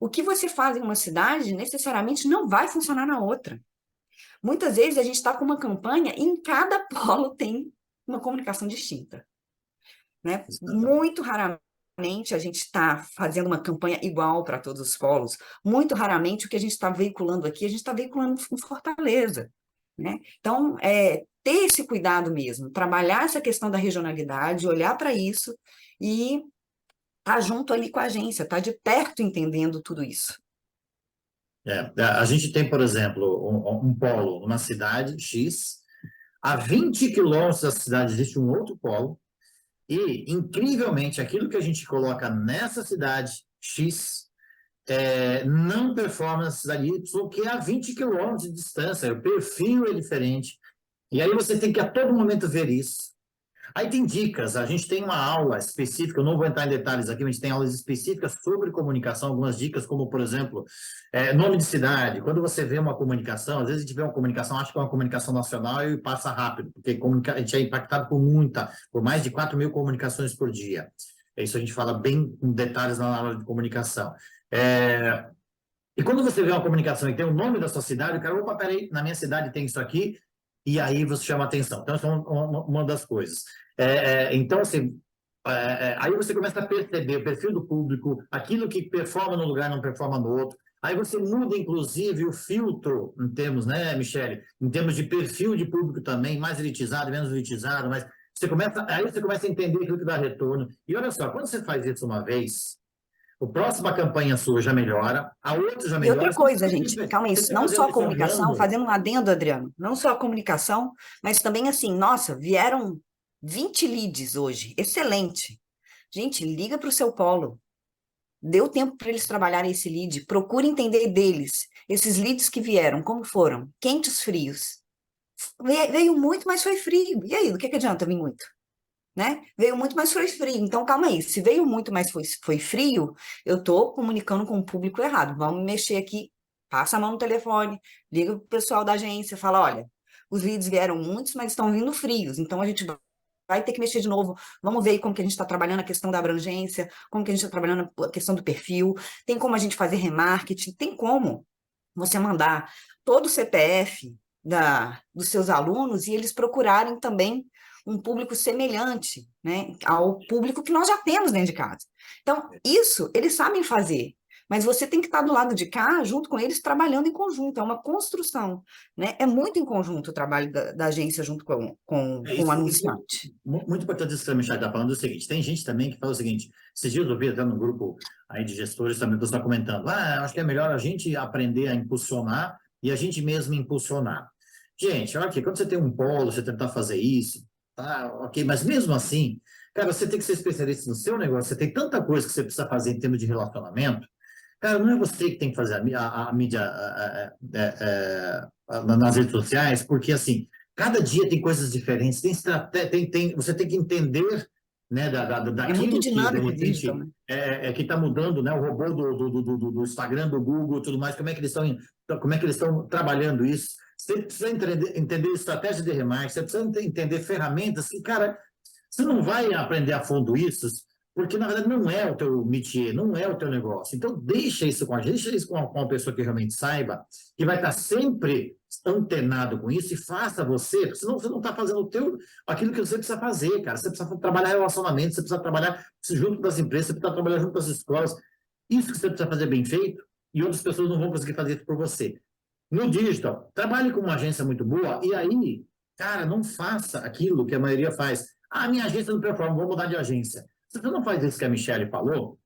o que você faz em uma cidade necessariamente não vai funcionar na outra. Muitas vezes a gente está com uma campanha e em cada polo tem uma comunicação distinta, né? Muito raramente a gente está fazendo uma campanha igual para todos os polos. Muito raramente o que a gente está veiculando aqui, a gente está veiculando em Fortaleza, né? Então, ter esse cuidado mesmo, trabalhar essa questão da regionalidade, olhar para isso e estar junto ali com a agência, estar de perto entendendo tudo isso. A gente tem, por exemplo, um polo numa cidade X, a 20 quilômetros da cidade existe um outro polo, e, incrivelmente, aquilo que a gente coloca nessa cidade X não performa na cidade Y, que é a 20 quilômetros de distância, o perfil é diferente. E aí você tem que a todo momento ver isso. Aí tem dicas, a gente tem uma aula específica, eu não vou entrar em detalhes aqui, mas a gente tem aulas específicas sobre comunicação, algumas dicas, como, por exemplo, nome de cidade. Quando você vê uma comunicação, às vezes a gente vê uma comunicação, acha que é uma comunicação nacional e passa rápido, porque a gente é impactado por mais de 4 mil comunicações por dia. Isso a gente fala bem com detalhes na aula de comunicação. E quando você vê uma comunicação e tem o nome da sua cidade, o cara, opa, peraí, na minha cidade tem isso aqui, e aí você chama atenção. Então, essa é uma das coisas. Então, assim, aí você começa a perceber o perfil do público, aquilo que performa num lugar não performa no outro. Aí você muda, inclusive, o filtro, em termos, né, Michele? Em termos de perfil de público também, mais elitizado, menos elitizado, mas aí você começa a entender aquilo que dá retorno. E olha só, quando você faz isso uma vez, a próxima campanha sua já melhora, a outra já E outra melhora. coisa, gente, calma aí, Você vai não só fazendo a isso comunicação, andando. fazendo um adendo, Adriano, não só a comunicação, mas também assim, nossa, vieram 20 leads hoje, excelente. Gente, liga para o seu polo, deu tempo para eles trabalharem esse lead, procure entender deles, esses leads que vieram, como foram, quentes, frios. Veio muito, mas foi frio. E aí, do que adianta vir muito? Né? Veio muito, mas foi frio. Então, calma aí. Se veio muito, mas foi frio, eu estou comunicando com o público errado. Vamos mexer aqui, passa a mão no telefone, liga para o pessoal da agência, fala: olha, os leads vieram muitos, mas estão vindo frios. Então, a gente vai ter que mexer de novo. Vamos ver aí como que a gente está trabalhando a questão da abrangência, como que a gente está trabalhando a questão do perfil. Tem como a gente fazer remarketing, tem como você mandar todo o CPF dos seus alunos e eles procurarem também um público semelhante, né, ao público que nós já temos dentro de casa. Então, isso eles sabem fazer. mas você tem que estar do lado de cá, junto com eles, trabalhando em conjunto, é uma construção, né? É muito em conjunto o trabalho da agência junto com o Isso, anunciante. muito importante isso que a Michelle está falando, é o seguinte, tem gente também que fala o seguinte, esses dias eu vi até no grupo aí de gestores também, o pessoal comentando, acho que é melhor a gente aprender a impulsionar e a gente mesmo impulsionar. Gente, olha aqui, quando você tem um polo, você tentar fazer isso, tá, ok, mas mesmo assim, cara, você tem que ser especialista no seu negócio, você tem tanta coisa que você precisa fazer em termos de relacionamento, cara, não é você que tem que fazer a mídia nas redes sociais, porque assim, cada dia tem coisas diferentes, tem estratégia, você tem que entender, né, É muito daquilo que de dinâmico o digital, repente né? que está mudando, né, o robô do Instagram, do Google, tudo mais, como é que eles estão trabalhando isso. Você precisa entender estratégia de remarketing, você precisa entender ferramentas que, cara, você não vai aprender a fundo isso, porque na verdade não é o teu métier, não é o teu negócio. Então deixa isso com a gente, deixa isso com uma pessoa que realmente saiba, que vai estar sempre antenado com isso e faça você, porque senão você não está fazendo aquilo que você precisa fazer, cara. Você precisa trabalhar relacionamento, você precisa trabalhar junto das empresas, você precisa trabalhar junto das escolas. Isso que você precisa fazer bem feito e outras pessoas não vão conseguir fazer isso por você. No digital, trabalhe com uma agência muito boa e aí, cara, não faça aquilo que a maioria faz. Ah, minha agência não performa, vou mudar de agência. Se você não faz isso que a Michelle falou,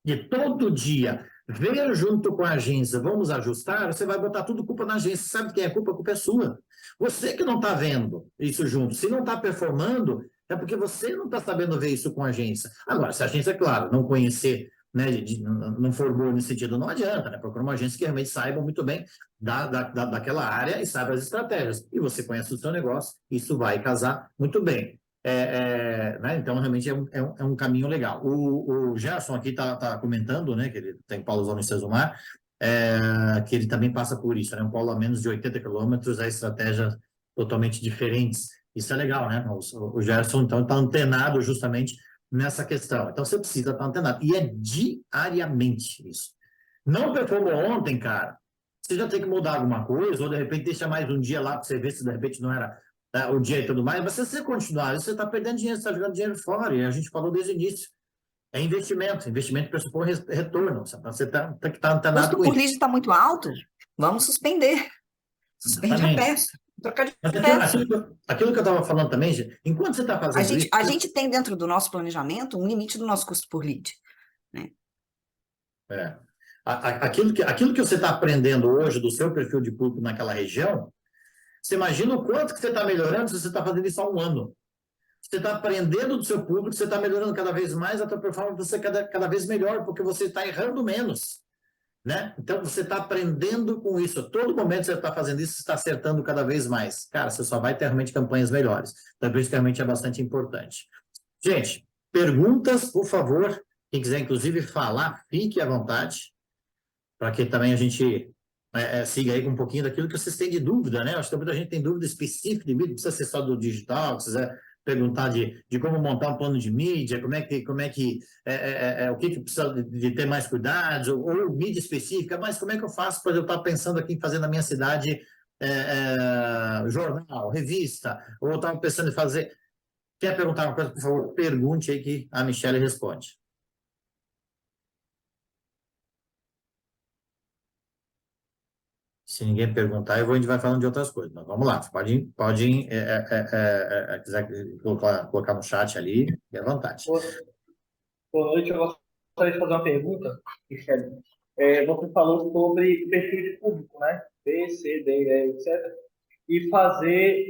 de todo dia ver junto com a agência, vamos ajustar, você vai botar tudo culpa na agência. Sabe quem é a culpa? A culpa é sua. Você que não está vendo isso junto. Se não está performando, é porque você não está sabendo ver isso com a agência. Agora, se a agência, é claro, não conhecer, né, não for boa nesse sentido, não adianta, né? Procura uma agência que realmente saiba muito bem daquela área e saiba as estratégias. E você conhece o seu negócio, isso vai casar muito bem. Né? Então, realmente é um caminho legal. O Gerson aqui está comentando, né, que ele tem Paulo Zona em Sesumar, que ele também passa por isso, né? Um polo a menos de 80 quilômetros, a estratégias totalmente diferentes. Isso é legal, né? O Gerson, então, está antenado justamente nessa questão. Então, você precisa estar antenado. E é diariamente isso. Não performou ontem, cara, você já tem que mudar alguma coisa, ou de repente deixa mais um dia lá para você ver se de repente não era o dia e tudo mais, mas se você continuar, você está perdendo dinheiro, você está jogando dinheiro fora, e a gente falou desde o início. É investimento pressupõe retorno, você tem que estar O antenado custo com por isso. lead está muito alto, vamos suspender. Suspende a Exatamente. peça, trocar de Mas peça. aquilo que eu estava falando também, gente, enquanto você está A fazendo gente, isso, a gente tem dentro do nosso planejamento um limite do nosso custo por lead, né? é, aquilo que você está aprendendo hoje do seu perfil de público naquela região, você imagina o quanto que você está melhorando se você está fazendo isso há um ano. Você está aprendendo do seu público, você está melhorando cada vez mais, a tua performance vai ser cada vez melhor, porque você está errando menos, né? Então, você está aprendendo com isso. A todo momento você está fazendo isso, você está acertando cada vez mais. Cara, você só vai ter realmente campanhas melhores. Então, por isso que realmente é bastante importante. Gente, perguntas, por favor. Quem quiser, inclusive, falar, fique à vontade, para que também a gente siga aí com um pouquinho daquilo que vocês têm de dúvida, né? Acho que muita gente tem dúvida específica de mídia, não precisa ser só do digital, se quiser perguntar de como montar um plano de mídia, o que precisa de ter mais cuidados, ou mídia específica, mas como é que eu faço para eu estar pensando aqui em fazer na minha cidade jornal, revista, ou eu estava pensando em fazer. Quer perguntar uma coisa, por favor, pergunte aí que a Michelle responde. Se ninguém perguntar, a gente vai falando de outras coisas. Mas vamos lá, pode quiser colocar no chat ali, fique à vontade. Boa boa noite, eu gostaria de fazer uma pergunta, Michele. Você falou sobre perfil de público, né? B, C, D, E, etc. E fazer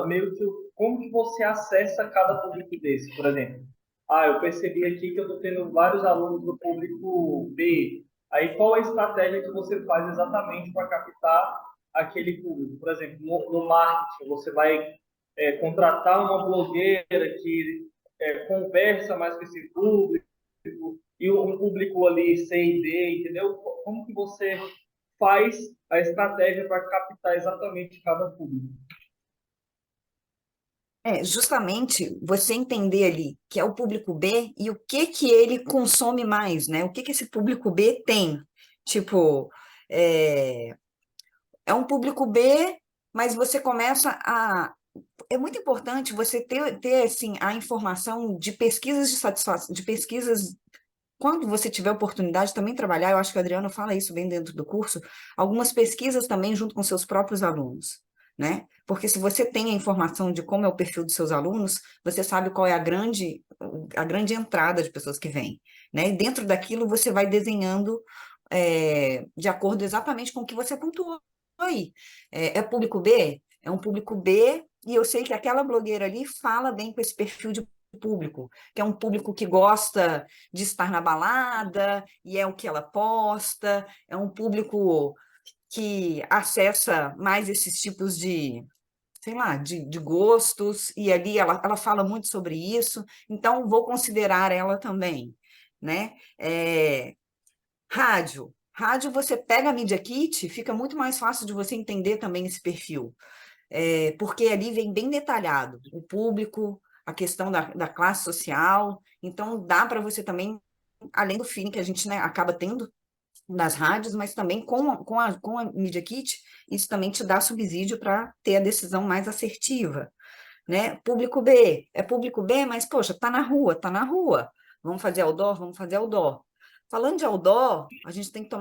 meio que, como que você acessa cada público desse, por exemplo. Ah, eu percebi aqui que eu estou tendo vários alunos do público B. Aí, qual a estratégia que você faz exatamente para captar aquele público? Por exemplo, no marketing, você vai contratar uma blogueira que conversa mais com esse público, e um público ali C e D, entendeu? Como que você faz a estratégia para captar exatamente cada público? Justamente você entender ali que é o público B e o que que ele consome mais, né? O que que esse público B tem? Tipo, é, é um público B, mas você começa a. É muito importante você ter assim, a informação de pesquisas de satisfação, de pesquisas quando você tiver oportunidade de também trabalhar, eu acho que o Adriano fala isso bem dentro do curso, algumas pesquisas também junto com seus próprios alunos, né? Porque se você tem a informação de como é o perfil dos seus alunos, você sabe qual é a grande entrada de pessoas que vêm, né? E dentro daquilo você vai desenhando de acordo exatamente com o que você pontuou aí. É público B? É um público B, e eu sei que aquela blogueira ali fala bem com esse perfil de público, que é um público que gosta de estar na balada, e é o que ela posta, é um público que acessa mais esses tipos de, sei lá, de gostos, e ali ela fala muito sobre isso, então vou considerar ela também, né? Rádio, você pega a Media Kit, fica muito mais fácil de você entender também esse perfil, porque ali vem bem detalhado o público, a questão da classe social, então dá para você também, além do feeling que a gente, né, acaba tendo nas rádios, mas também com a Media Kit, isso também te dá subsídio para ter a decisão mais assertiva, né? Público B, é público B, mas, poxa, tá na rua. Vamos fazer outdoor? Vamos fazer outdoor. Falando de outdoor, a gente tem que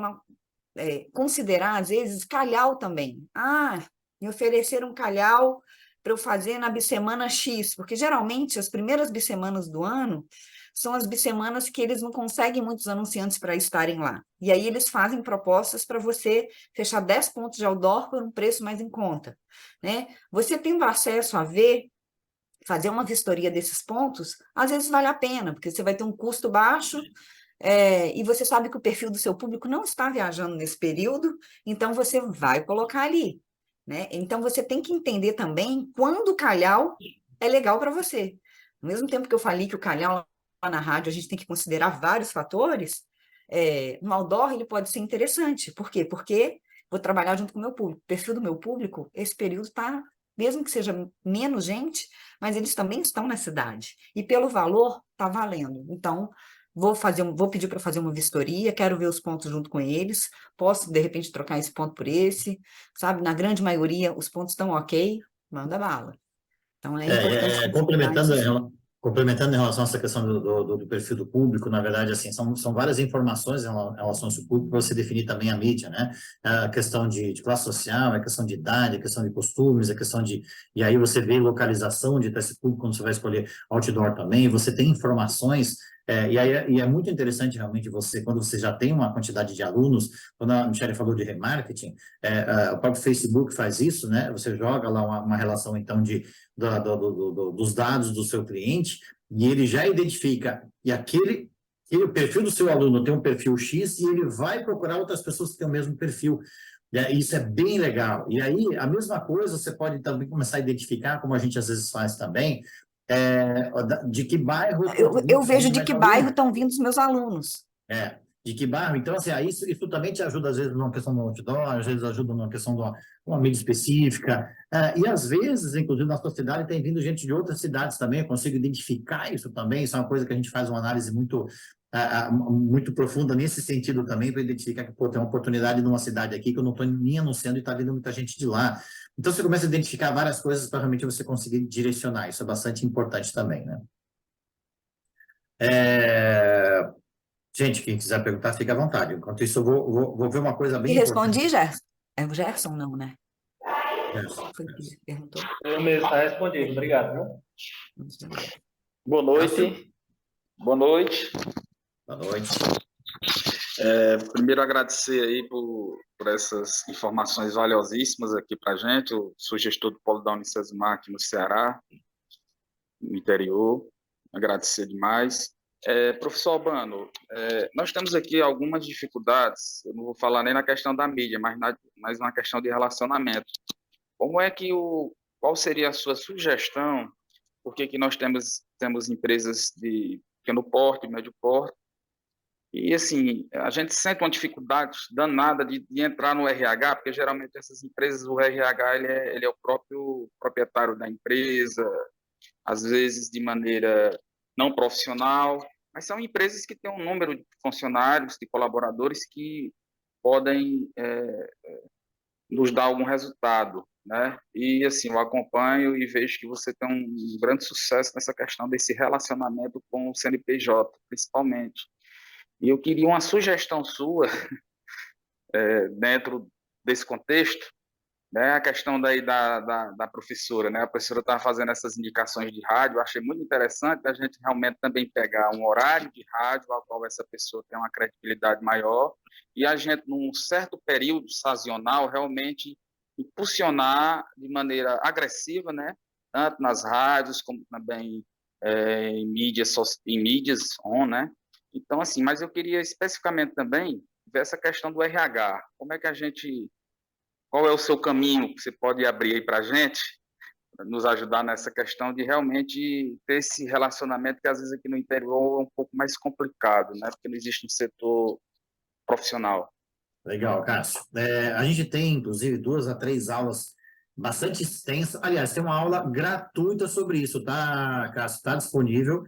considerar, às vezes, calhau também. Ah, me ofereceram um calhau para eu fazer na bissemana X, porque geralmente as primeiras bissemanas do ano são as bissemanas que eles não conseguem muitos anunciantes para estarem lá. E aí eles fazem propostas para você fechar 10 pontos de outdoor por um preço mais em conta, né? Você tendo acesso a ver, fazer uma vistoria desses pontos, às vezes vale a pena, porque você vai ter um custo baixo, e você sabe que o perfil do seu público não está viajando nesse período, então você vai colocar ali, né? Então você tem que entender também quando o calhau é legal para você. Ao mesmo tempo que eu falei que o calhau lá na rádio a gente tem que considerar vários fatores, no outdoor ele pode ser interessante. Por quê? Porque vou trabalhar junto com o meu público. O perfil do meu público, esse período está, mesmo que seja menos gente, mas eles também estão na cidade. E pelo valor, está valendo. Então, vou pedir para fazer uma vistoria, quero ver os pontos junto com eles, posso, de repente, trocar esse ponto por esse, sabe? Na grande maioria, os pontos estão ok, manda bala. Então, é importante considerar Complementando, isso. complementando em relação a essa questão do perfil do público, na verdade, assim, são várias informações em relação ao seu público para você definir também a mídia, né? A questão de classe social, a questão de idade, a questão de costumes, a questão de... E aí você vê localização de esse público quando você vai escolher outdoor também, você tem informações... e é muito interessante realmente você, quando você já tem uma quantidade de alunos, quando a Michelle falou de remarketing, o próprio Facebook faz isso, né? Você joga lá uma relação, então, dos dados do seu cliente, e ele já identifica, e o perfil do seu aluno tem um perfil X, e ele vai procurar outras pessoas que têm o mesmo perfil. Isso é bem legal. E aí, a mesma coisa, você pode também começar a identificar, como a gente às vezes faz também, de que bairro Eu vejo vem de mais que bairro aluno. estão vindo os meus alunos. De que bairro? Então, assim, isso também te ajuda, às vezes, numa questão do outdoor, às vezes ajuda numa questão de uma mídia específica, e às vezes, inclusive, na sua cidade tem vindo gente de outras cidades também, eu consigo identificar isso também, isso é uma coisa que a gente faz uma análise muito profunda nesse sentido também, para identificar que, pô, tem uma oportunidade numa cidade aqui que eu não estou nem anunciando e está vindo muita gente de lá. Então, você começa a identificar várias coisas para realmente você conseguir direcionar, isso é bastante importante também, né? Gente, quem quiser perguntar, fica à vontade. Enquanto isso, eu vou ver uma coisa E bem respondi, importante. Gerson? É o Gerson, não, né? Gerson, Foi que Gerson. perguntou? Eu mesmo, está respondido. Obrigado, viu? Não sei. Boa Cássio, noite. Boa noite. boa noite. Primeiro agradecer aí por essas informações valiosíssimas aqui para a gente. Eu sou gestor do Polo da Unicesumar aqui no Ceará, no interior. Agradecer demais. Professor Albano, nós temos aqui algumas dificuldades, eu não vou falar nem na questão da mídia, mas na questão de relacionamento. Qual seria a sua sugestão? Porque que nós temos empresas de pequeno porte, médio porte, e, assim, a gente sente uma dificuldade danada de entrar no RH, porque, geralmente, essas empresas, o RH, ele é o próprio proprietário da empresa, às vezes de maneira não profissional, mas são empresas que têm um número de funcionários, de colaboradores que podem nos dar algum resultado, né? E, assim, eu acompanho e vejo que você tem um grande sucesso nessa questão desse relacionamento com o CNPJ, principalmente. E eu queria uma sugestão sua, dentro desse contexto, né, a questão daí da professora, né? A professora estava fazendo essas indicações de rádio, eu achei muito interessante a gente realmente também pegar um horário de rádio ao qual essa pessoa tem uma credibilidade maior e a gente, num certo período sazonal, realmente impulsionar de maneira agressiva, né? Tanto nas rádios como também em mídias on, né? Então, assim, mas eu queria especificamente também ver essa questão do RH. Como é que a gente qual é o seu caminho que você pode abrir aí para a gente, nos ajudar nessa questão de realmente ter esse relacionamento que às vezes aqui no interior é um pouco mais complicado, né? Porque não existe um setor profissional. Legal, Cássio. A gente tem, inclusive, 2 a 3 aulas bastante extensas. Aliás, tem uma aula gratuita sobre isso, tá, Cássio? Está disponível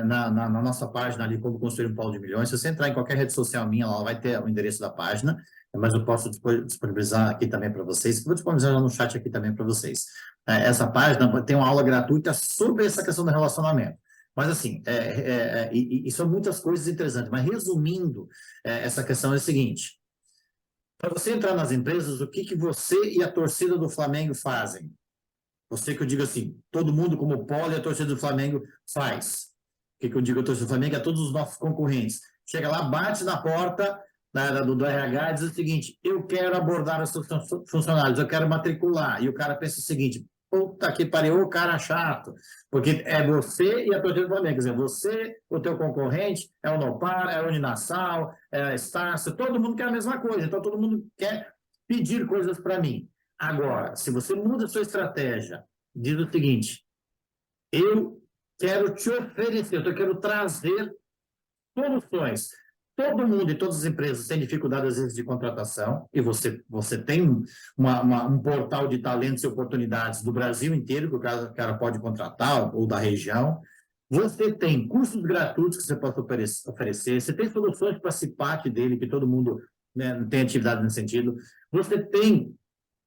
na nossa página ali, Como Construir um Polo de Milhões. Se você entrar em qualquer rede social minha, lá vai ter o endereço da página, mas eu posso disponibilizar aqui também para vocês. Vou disponibilizar no chat aqui também para vocês. Essa página tem uma aula gratuita sobre essa questão do relacionamento. Mas, assim, e são muitas coisas interessantes. Mas, resumindo, essa questão é a seguinte. Para você entrar nas empresas, o que você e a torcida do Flamengo fazem? Você que eu digo assim, todo mundo como polo e a torcida do Flamengo faz. O que eu digo a torcida do Flamengo? É todos os nossos concorrentes. Chega lá, bate na porta do RH e diz o seguinte, eu quero abordar os seus funcionários, eu quero matricular. E o cara pensa o seguinte, puta que pariu, o cara chato. Porque é você e a torcida do Flamengo. Quer dizer, você, o teu concorrente, é o Nopar, é o Uninassal, é a Estácio, todo mundo quer a mesma coisa. Então, todo mundo quer pedir coisas para mim. Agora, se você muda a sua estratégia, diz o seguinte, eu quero te oferecer, eu quero trazer soluções. Todo mundo e todas as empresas têm dificuldade, às vezes, de contratação, e você tem um portal de talentos e oportunidades do Brasil inteiro, que o cara pode contratar, ou da região. Você tem cursos gratuitos que você pode oferecer, você tem soluções para se parte dele, que todo mundo, né, tem atividade nesse sentido. Você tem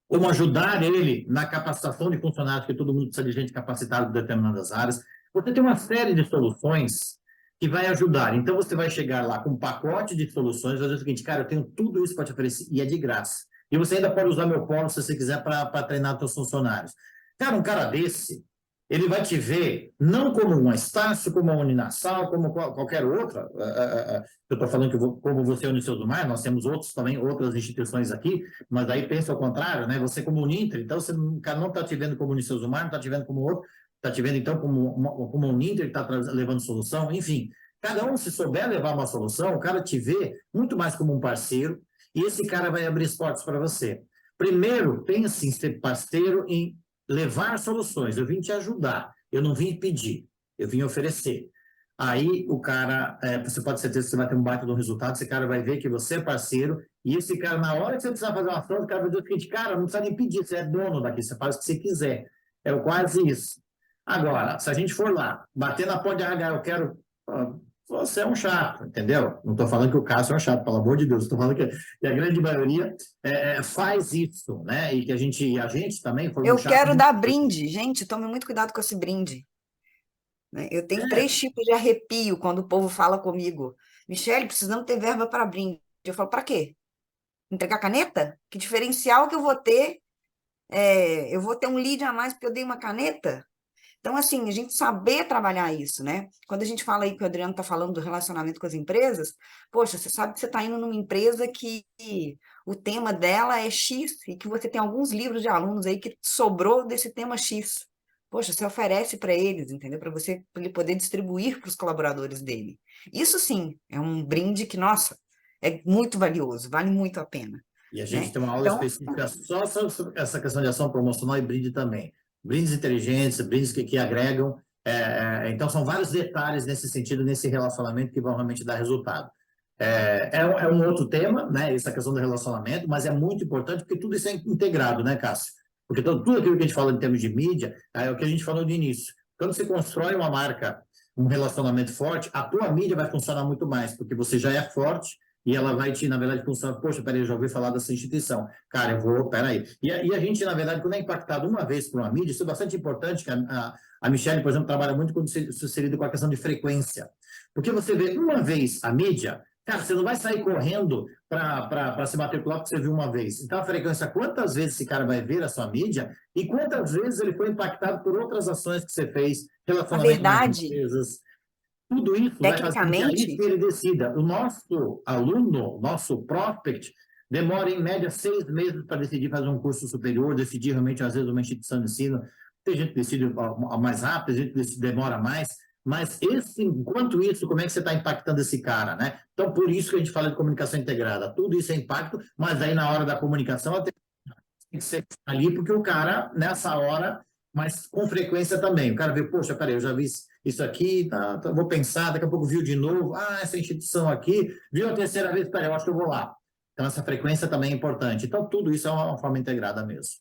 como ajudar ele na capacitação de funcionários, que todo mundo precisa de gente capacitada em determinadas áreas. Você tem uma série de soluções que vai ajudar. Então, você vai chegar lá com um pacote de soluções, vai dizer o seguinte, cara, eu tenho tudo isso para te oferecer, e é de graça. E você ainda pode usar meu polo, se você quiser, para treinar seus funcionários. Cara, um cara desse, ele vai te ver não como um Estácio, como uma Uninassal, como qualquer outra. Eu estou falando que como você é Uniceu do Mar, nós temos outros também, outras instituições aqui, mas aí pensa ao contrário, né? Você como Uninter, então você o cara não está te vendo como Uniceu do Mar, não está te vendo como outro, está te vendo então como um Uninter que está levando solução, enfim. Cada um, se souber levar uma solução, o cara te vê muito mais como um parceiro, e esse cara vai abrir as portas para você. Primeiro, pense em ser parceiro, em levar soluções. Eu vim te ajudar, eu não vim pedir, eu vim oferecer. Aí o cara, você pode ter certeza que você vai ter um baita de um resultado, esse cara vai ver que você é parceiro, e esse cara, na hora que você precisar fazer uma ação, o cara vai dizer o seguinte, cara, não precisa nem pedir, você é dono daqui, você faz o que você quiser. É quase isso. Agora, se a gente for lá, bater na porta de RH, eu quero... Você é um chato, entendeu? Não estou falando que o Cássio é um chato, pelo amor de Deus. Estou falando que a grande maioria faz isso, né? E que a gente também foi um Eu chato. quero dar brinde. Gente, tome muito cuidado com esse brinde. Né? Eu tenho 3 tipos de arrepio quando o povo fala comigo. Michele, precisamos ter verba para brinde. Eu falo, para quê? Entregar caneta? Que diferencial que eu vou ter? Eu vou ter um lead a mais porque eu dei uma caneta? Então, assim, a gente saber trabalhar isso, né? Quando a gente fala aí que o Adriano está falando do relacionamento com as empresas, poxa, você sabe que você está indo numa empresa que o tema dela é X e que você tem alguns livros de alunos aí que sobrou desse tema X. Poxa, você oferece para eles, entendeu? Para ele poder distribuir para os colaboradores dele. Isso sim, é um brinde que, nossa, é muito valioso, vale muito a pena. E a gente Né? tem uma aula específica só sobre essa questão de ação promocional e brinde também. Brindes inteligentes, brindes que agregam. Então, são vários detalhes nesse sentido, nesse relacionamento que vão realmente dar resultado. É um outro tema, né? Essa questão do relacionamento, mas é muito importante porque tudo isso é integrado, né, Cássio? Porque tudo aquilo que a gente fala em termos de mídia é o que a gente falou no início. Quando você constrói uma marca, um relacionamento forte, a tua mídia vai funcionar muito mais, porque você já é forte, e ela vai te, na verdade, funcionar, poxa, peraí, eu já ouvi falar dessa instituição. Cara, peraí. E a gente, na verdade, quando é impactado uma vez por uma mídia, isso é bastante importante, que A Michelle, por exemplo, trabalha muito quando se lida com a questão de frequência. Porque você vê uma vez a mídia, cara, você não vai sair correndo para se matricular porque você viu uma vez. Então, a frequência, quantas vezes esse cara vai ver a sua mídia e quantas vezes ele foi impactado por outras ações que você fez, Na relacionamento com as verdade, empresas. Tudo isso vai fazer com que aí tecnicamente, ele decida. O nosso aluno, nosso prospect, demora em média 6 meses para decidir fazer um curso superior, decidir realmente, às vezes, uma instituição de ensino. Tem gente que decide mais rápido, tem gente que demora mais, mas enquanto isso, como é que você está impactando esse cara, né? Então, por isso que a gente fala de comunicação integrada. Tudo isso é impacto, mas aí na hora da comunicação, ela tem que ser ali, porque o cara, nessa hora, mas com frequência também. O cara vê, poxa, peraí, eu já vi isso aqui, vou pensar, daqui a pouco viu de novo, essa instituição aqui, viu a terceira vez, peraí, eu acho que eu vou lá. Então, essa frequência também é importante. Então, tudo isso é uma forma integrada mesmo.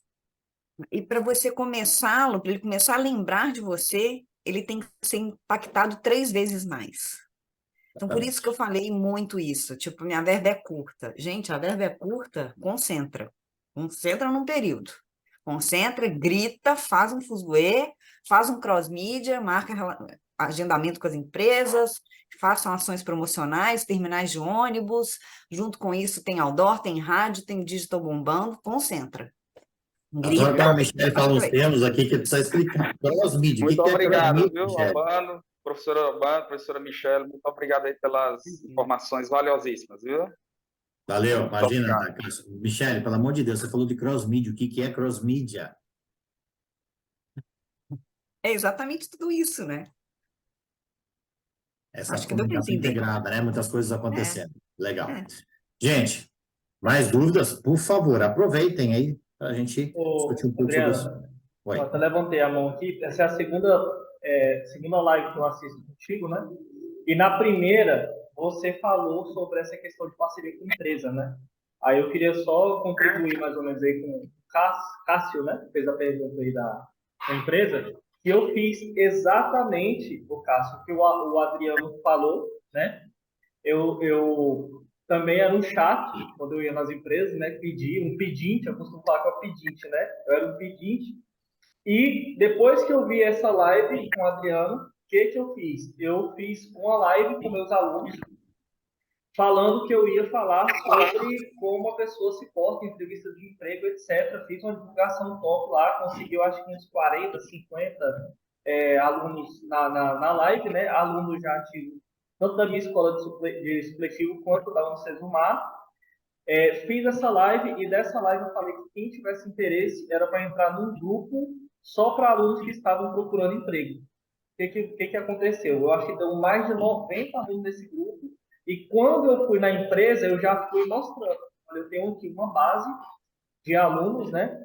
e para você começá-lo, para ele começar a lembrar de você, ele tem que ser impactado 3 vezes mais. Então, por isso que eu falei muito isso. Tipo, minha verba é curta. Gente, a verba é curta, concentra. Concentra num período. Concentra, grita, faz um fuzuê, faz um cross-mídia, marca agendamento com as empresas, façam ações promocionais, terminais de ônibus. Junto com isso, tem outdoor, tem rádio, tem digital bombando. Concentra. Agora, Grita. a Michelle fala uns termos aqui que precisa explicar. Cross-mídia. Muito que obrigado, é viu, Michelle? Albano, professora Michelle, muito obrigado aí pelas informações valiosíssimas, viu? Valeu, imagina, obrigado. Michelle, pelo amor de Deus, você falou de cross-mídia. O que é cross-mídia? É exatamente tudo isso, né? Essa Acho que deu para comunicação entender. integrada, né? Muitas coisas É, acontecendo. Legal. é. Gente, mais dúvidas? Por favor, aproveitem aí para a gente discutir Ô, um pouco sobre isso. Adriano, Oi. eu até levantei a mão aqui. Essa é a segunda live que eu assisto contigo, né? E na primeira, você falou sobre essa questão de parceria com empresa, né? Aí eu queria só contribuir mais ou menos aí com o Cássio, né? Que fez a pergunta aí da empresa. Que eu fiz exatamente, o Cássio, que o Adriano falou, né? Eu também era um chat, quando eu ia nas empresas, né? Pedir, um pedinte, eu costumo falar que é o pedinte, né? Eu era um pedinte. E depois que eu vi essa live com o Adriano, o que eu fiz? Eu fiz uma live com meus alunos, falando que eu ia falar sobre como a pessoa se porta em entrevista de emprego, etc. Fiz uma divulgação top lá, consegui, acho que uns 40, 50 alunos na live, né? Alunos já ativos, tanto da minha escola de supletivo quanto da Unicesumar. Fiz essa live e dessa live eu falei que quem tivesse interesse era para entrar num grupo só para alunos que estavam procurando emprego. O que aconteceu? Eu acho que deu mais de 90 alunos nesse grupo e quando eu fui na empresa eu já fui mostrando. Eu tenho aqui uma base de alunos, né?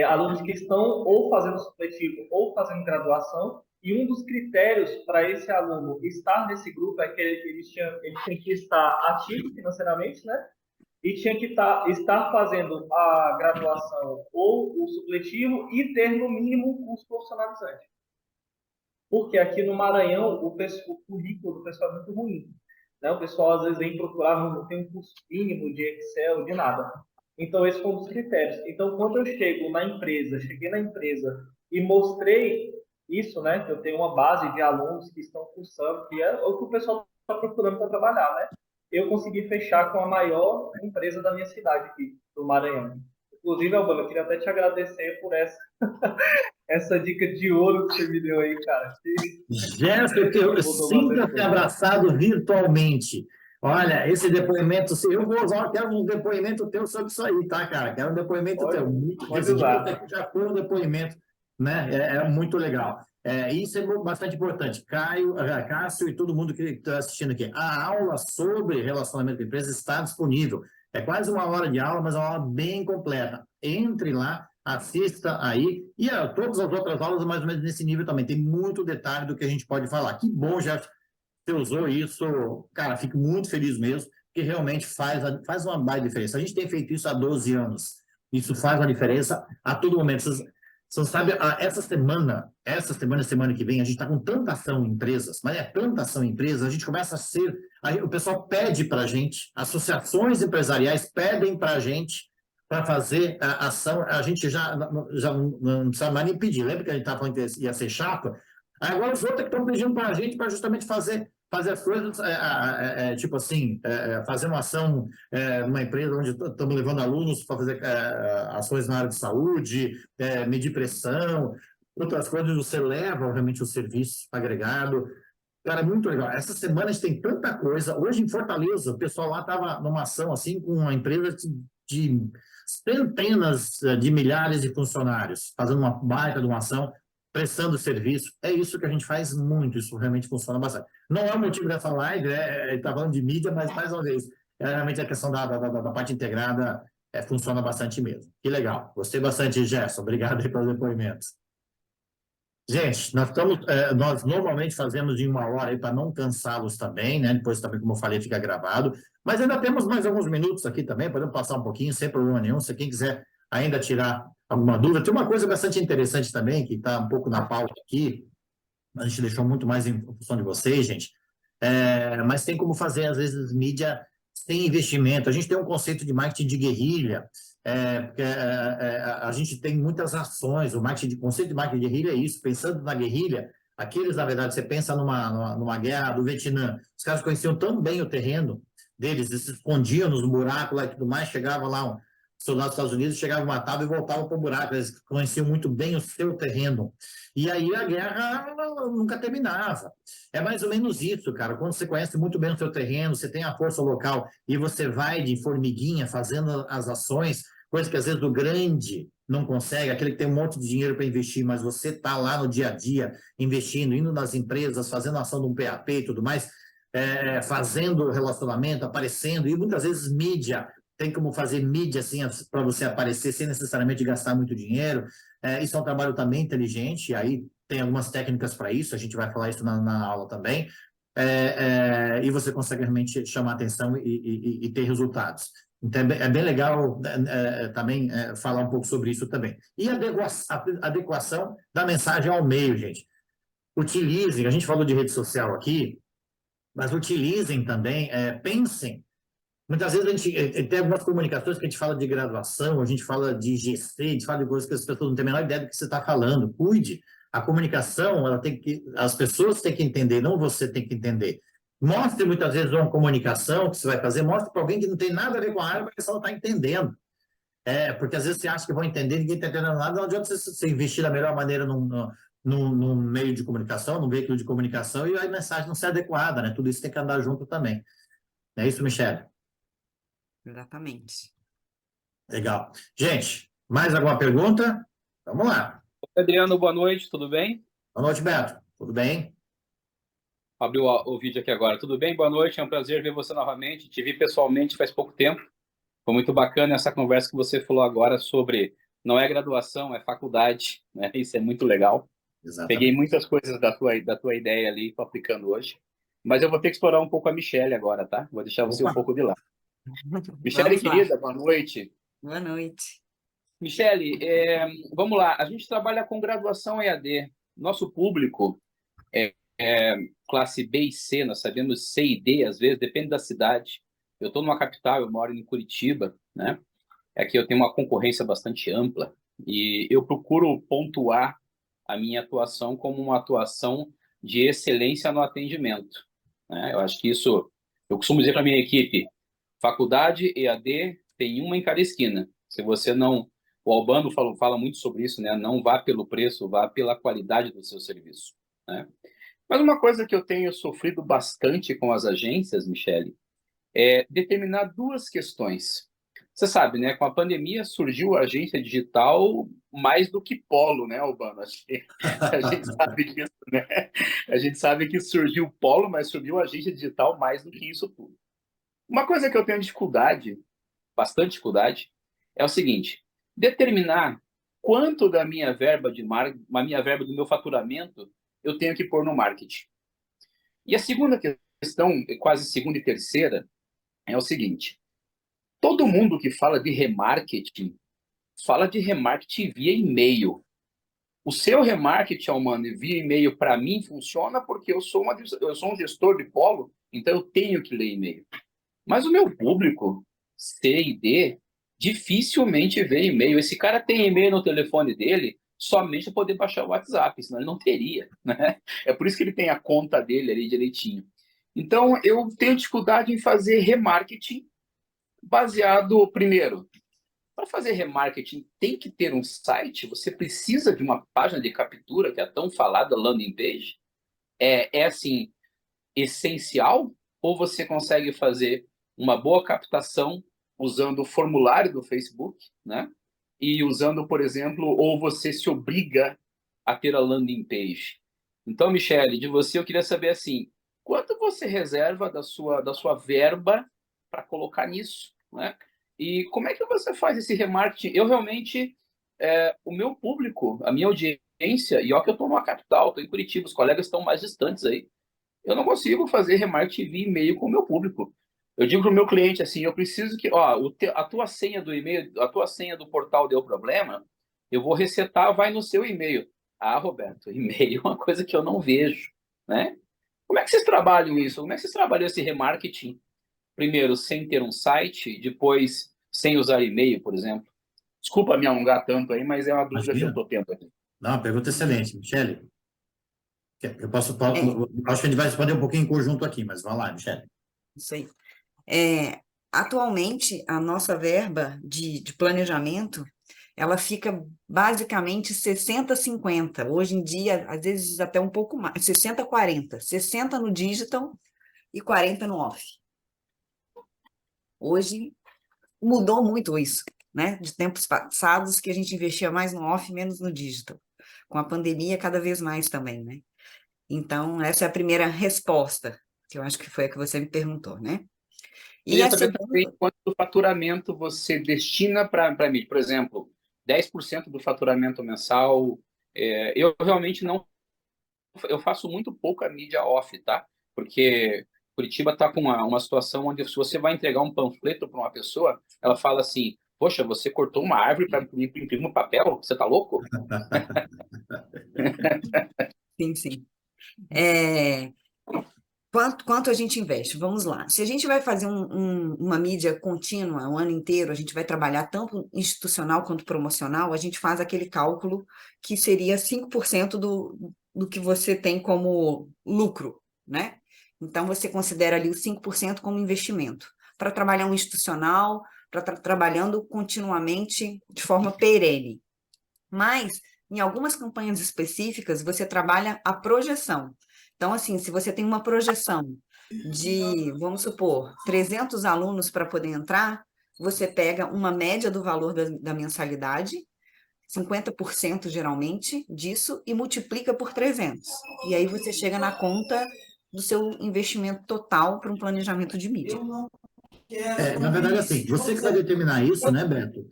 Alunos que estão ou fazendo supletivo ou fazendo graduação, e um dos critérios para esse aluno estar nesse grupo é que ele tinha que estar ativo financeiramente, né? E tinha que estar fazendo a graduação ou o supletivo e ter, no mínimo, um curso profissionalizante. Porque aqui no Maranhão, o currículo do pessoal é muito ruim. Né? O pessoal, às vezes, vem procurar, não tem um curso mínimo de Excel, de nada. Então, esse foi um dos critérios. Então, quando eu cheguei na empresa e mostrei isso, né? Que eu tenho uma base de alunos que estão cursando, que é o que o pessoal está procurando para trabalhar, né? Eu consegui fechar com a maior empresa da minha cidade aqui, do Maranhão. Inclusive, Albano, eu queria até te agradecer por essa dica de ouro que você me deu aí, cara. Gerson, eu sinta-se abraçado virtualmente. Olha, esse depoimento, eu vou usar, quero um depoimento teu sobre isso aí, tá, cara? Quero um depoimento teu. Pode usar. Já foi um depoimento, né? É muito legal. Isso é bastante importante. Cássio e todo mundo que está assistindo aqui. A aula sobre relacionamento com empresa está disponível. É quase 1 hora de aula, mas é uma aula bem completa. Entre lá, assista aí. E todas as outras aulas, mais ou menos nesse nível também. Tem muito detalhe do que a gente pode falar. Que bom, Jefferson, você usou isso. Cara, fico muito feliz mesmo, porque realmente faz uma baita diferença. A gente tem feito isso há 12 anos. Isso faz uma diferença a todo momento. Você sabe, essa semana que vem, a gente está com tanta ação em empresas, mas tanta ação em empresas, a gente começa a ser... o pessoal pede para a gente, associações empresariais pedem para a gente para fazer a ação, a gente já não precisa mais nem pedir. Lembra que a gente estava falando que ia ser chato? Agora os outros que estão pedindo para a gente para justamente fazer as coisas, tipo assim, fazer uma ação numa empresa onde estamos levando alunos para fazer ações na área de saúde, medir pressão, outras coisas, você leva, obviamente, o serviço agregado. Cara, muito legal. Essa semana a gente tem tanta coisa. Hoje em Fortaleza, o pessoal lá estava numa ação assim com uma empresa de centenas de milhares de funcionários, fazendo uma baita de uma ação, prestando serviço. É isso que a gente faz muito, isso realmente funciona bastante. Não é o motivo dessa live, está falando de mídia, mas mais uma vez, realmente a questão da parte integrada funciona bastante mesmo. Que legal. Gostei bastante, Gerson. Obrigado aí pelos depoimentos. Gente, nós normalmente fazemos em 1 hora para não cansá-los também, né? Depois também, como eu falei, fica gravado. Mas ainda temos mais alguns minutos aqui também, podemos passar um pouquinho, sem problema nenhum. Se quem quiser ainda tirar alguma dúvida. Tem uma coisa bastante interessante também, que está um pouco na pauta aqui, a gente deixou muito mais em função de vocês, gente. Mas tem como fazer, às vezes, mídia sem investimento. A gente tem um conceito de marketing de guerrilha, porque a gente tem muitas ações. O conceito de marketing de guerrilha é isso, pensando na guerrilha, aqueles, na verdade, você pensa numa guerra do Vietnã, os caras conheciam tão bem o terreno deles, eles se escondiam nos buracos lá e tudo mais, chegava lá soldado dos Estados Unidos, chegava, matava e voltava para o buraco, eles conheciam muito bem o seu terreno. E aí a guerra nunca terminava. É mais ou menos isso, cara. Quando você conhece muito bem o seu terreno, você tem a força local e você vai de formiguinha fazendo as ações, coisa que às vezes o grande não consegue, aquele que tem um monte de dinheiro para investir, mas você está lá no dia a dia investindo, indo nas empresas, fazendo ação de um PAP e tudo mais, fazendo relacionamento, aparecendo, e muitas vezes mídia, tem como fazer mídia assim para você aparecer sem necessariamente gastar muito dinheiro. Isso é um trabalho também inteligente, aí tem algumas técnicas para isso, a gente vai falar isso na aula também, e você consegue realmente chamar atenção e ter resultados. Então, é bem legal também falar um pouco sobre isso também. E a adequação da mensagem ao meio, gente. Utilizem, a gente falou de rede social aqui, mas utilizem também, pensem. Muitas vezes a gente tem algumas comunicações que a gente fala de graduação, a gente fala de GC, a gente fala de coisas que as pessoas não têm a menor ideia do que você está falando. Cuide. A comunicação, as pessoas têm que entender, não você tem que entender. Mostre muitas vezes uma comunicação que você vai fazer, mostre para alguém que não tem nada a ver com a área, mas a pessoa está entendendo. Porque às vezes você acha que vão entender, ninguém está entendendo nada, não adianta você investir da melhor maneira num meio de comunicação, num veículo de comunicação, e a mensagem não ser adequada, né? Tudo isso tem que andar junto também. Não é isso, Michele? Exatamente. Legal. Gente, mais alguma pergunta? Vamos lá. Adriano, boa noite, tudo bem? Boa noite, Beto. Tudo bem? Abriu o vídeo aqui agora. Tudo bem? Boa noite, é um prazer ver você novamente. Te vi pessoalmente faz pouco tempo. Foi muito bacana essa conversa que você falou agora sobre não é graduação, é faculdade, né? Isso é muito legal. Exatamente. Peguei muitas coisas da tua ideia ali, estou aplicando hoje. Mas eu vou ter que explorar um pouco a Michele agora, tá? Vou deixar você um pouco de lado. Michele, querida, boa noite. Boa noite. Michele, vamos lá. A gente trabalha com graduação EAD. Nosso público é classe B e C, nós sabemos C e D, às vezes, depende da cidade. Eu estou numa capital, eu moro em Curitiba, né? Aqui eu tenho uma concorrência bastante ampla e eu procuro pontuar a minha atuação como uma atuação de excelência no atendimento, né? Eu acho que isso, eu costumo dizer para a minha equipe, faculdade, EAD, tem uma em cada esquina. Se você não... O Albano fala muito sobre isso, né? Não vá pelo preço, vá pela qualidade do seu serviço, né? Mas uma coisa que eu tenho sofrido bastante com as agências, Michele, é determinar duas questões. Você sabe, né? Com a pandemia surgiu a agência digital mais do que polo, né, Albano? A gente sabe disso, né? A gente sabe que surgiu polo, mas surgiu a agência digital mais do que isso tudo. Uma coisa que eu tenho dificuldade, bastante dificuldade, é o seguinte: determinar quanto da minha verba a minha verba do meu faturamento eu tenho que pôr no marketing. E a segunda questão, quase segunda e terceira, é o seguinte: todo mundo que fala de remarketing via e-mail. O seu remarketing, Almano, via e-mail, para mim, funciona porque eu sou um gestor de polo, então eu tenho que ler e-mail. Mas o meu público, C e D, dificilmente vê e-mail. Esse cara tem e-mail no telefone dele somente para poder baixar o WhatsApp, senão ele não teria, né? É por isso que ele tem a conta dele ali direitinho. Então, eu tenho dificuldade em fazer remarketing baseado, primeiro, para fazer remarketing tem que ter um site, você precisa de uma página de captura, que é a tão falada landing page, assim, essencial, ou você consegue fazer uma boa captação usando o formulário do Facebook, né? E usando, por exemplo, ou você se obriga a ter a landing page. Então, Michele, de você eu queria saber assim, quanto você reserva da sua verba para colocar nisso, né? E como é que você faz esse remarketing? Eu realmente, o meu público, a minha audiência, e ó que eu estou numa capital, estou em Curitiba, os colegas estão mais distantes aí, eu não consigo fazer remarketing via e-mail com o meu público. Eu digo para o meu cliente assim, eu preciso que, a tua senha do e-mail, a tua senha do portal deu problema, eu vou resetar, vai no seu e-mail. Ah, Roberto, e-mail é uma coisa que eu não vejo, né? Como é que vocês trabalham isso? Como é que vocês trabalham esse remarketing? Primeiro, sem ter um site, depois, sem usar e-mail, por exemplo. Desculpa me alongar tanto aí, mas é uma dúvida que eu Imagina. estou tendo aqui. Não, pergunta excelente, Michele. Eu posso, É, acho que a gente vai responder um pouquinho em conjunto aqui, mas vai lá, Michele. isso aí. Atualmente, a nossa verba de planejamento, ela fica basicamente 60-50. Hoje em dia, às vezes até um pouco mais, 60-40. 60 no digital e 40 no off. Hoje mudou muito isso, né? De tempos passados que a gente investia mais no off, menos no digital. Com a pandemia, cada vez mais também, né? Então, essa é a primeira resposta, que eu acho que foi a que você me perguntou, né? E Queria a saber também segunda, quanto do faturamento você destina para mídia. Por exemplo, 10% do faturamento mensal. Eu realmente não. Eu faço muito pouca mídia off, tá? Porque Curitiba está com uma situação onde, se você vai entregar um panfleto para uma pessoa, ela fala assim: poxa, você cortou uma árvore para imprimir no papel? Você tá louco? sim, sim. É, quanto a gente investe? Vamos lá. Se a gente vai fazer uma mídia contínua o ano inteiro, a gente vai trabalhar tanto institucional quanto promocional, a gente faz aquele cálculo que seria 5% do que você tem como lucro, né? Então, você considera ali os 5% como investimento. Para trabalhar um institucional, para estar trabalhando continuamente de forma perene. Mas, em algumas campanhas específicas, você trabalha a projeção. Então, assim, se você tem uma projeção de, vamos supor, 300 alunos para poder entrar, você pega uma média do valor da mensalidade, 50% geralmente disso, e multiplica por 300. E aí você chega na conta do seu investimento total para um planejamento de mídia. Na verdade, assim, você que vai determinar isso, né, Beto?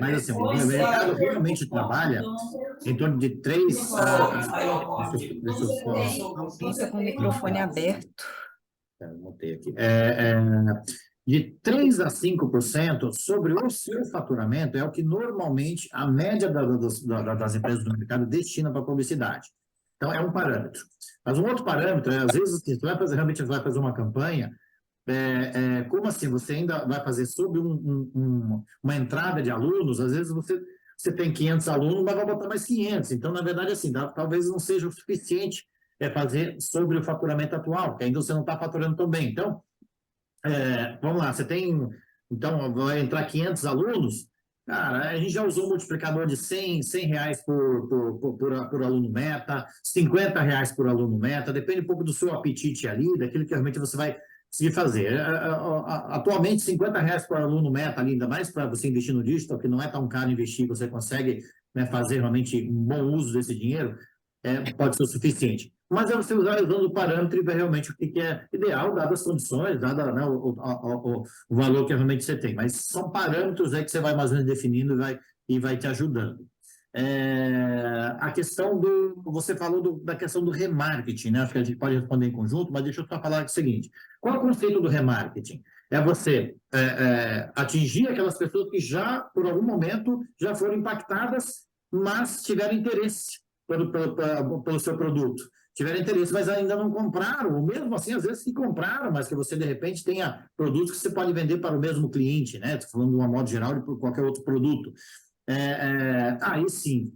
Mas, assim, o mercado realmente trabalha em torno de 3 deixa eu só... Alguém está com o microfone aberto. Anotei aqui. De 3 a 5% sobre o seu faturamento é o que normalmente a média das empresas do mercado destina para publicidade. Então, é um parâmetro. Mas um outro parâmetro às vezes, se você realmente vai fazer uma campanha, como assim? Você ainda vai fazer sobre uma entrada de alunos, às vezes você tem 500 alunos, mas vai botar mais 500. Então, na verdade, assim, talvez não seja o suficiente fazer sobre o faturamento atual, que ainda você não está faturando tão bem. Então, vamos lá, então, vai entrar 500 alunos, cara, a gente já usou um multiplicador de R$ 100 reais por aluno meta, R$ 50 por aluno meta, depende um pouco do seu apetite ali, daquilo que realmente você vai conseguir fazer. Atualmente, R$ 50 por aluno meta, ali, ainda mais para você investir no digital, que não é tão caro investir, você consegue, né, fazer realmente um bom uso desse dinheiro, pode ser o suficiente. Mas é você usando o parâmetro e ver realmente o que é ideal, dadas as condições, dado, né, o valor que realmente você tem. Mas são parâmetros aí que você vai mais ou menos definindo e vai te ajudando. A questão você falou da questão do remarketing, né? Acho que a gente pode responder em conjunto, mas deixa eu só falar o seguinte: qual é o conceito do remarketing? É você atingir aquelas pessoas que já, por algum momento, já foram impactadas, mas tiveram interesse pelo seu produto. tiveram interesse, mas ainda não compraram, ou mesmo assim, às vezes que compraram, mas que você, de repente, tenha produtos que você pode vender para o mesmo cliente, né? Estou falando de uma modo geral de qualquer outro produto. Aí sim,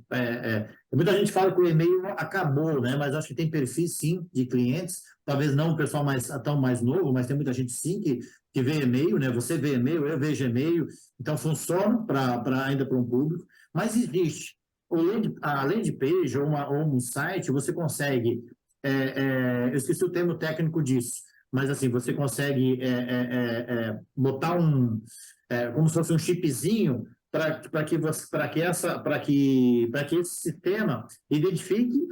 muita gente fala que o e-mail acabou, né? Mas acho que tem perfis, sim, de clientes, talvez não o pessoal tão mais novo, mas tem muita gente, sim, que vê e-mail, né? Você vê e-mail, eu vejo e-mail, então funciona ainda para um público, mas existe. A landing page ou um site, você consegue, eu esqueci o termo técnico disso, mas assim, você consegue botar como se fosse um chipzinho para que esse sistema identifique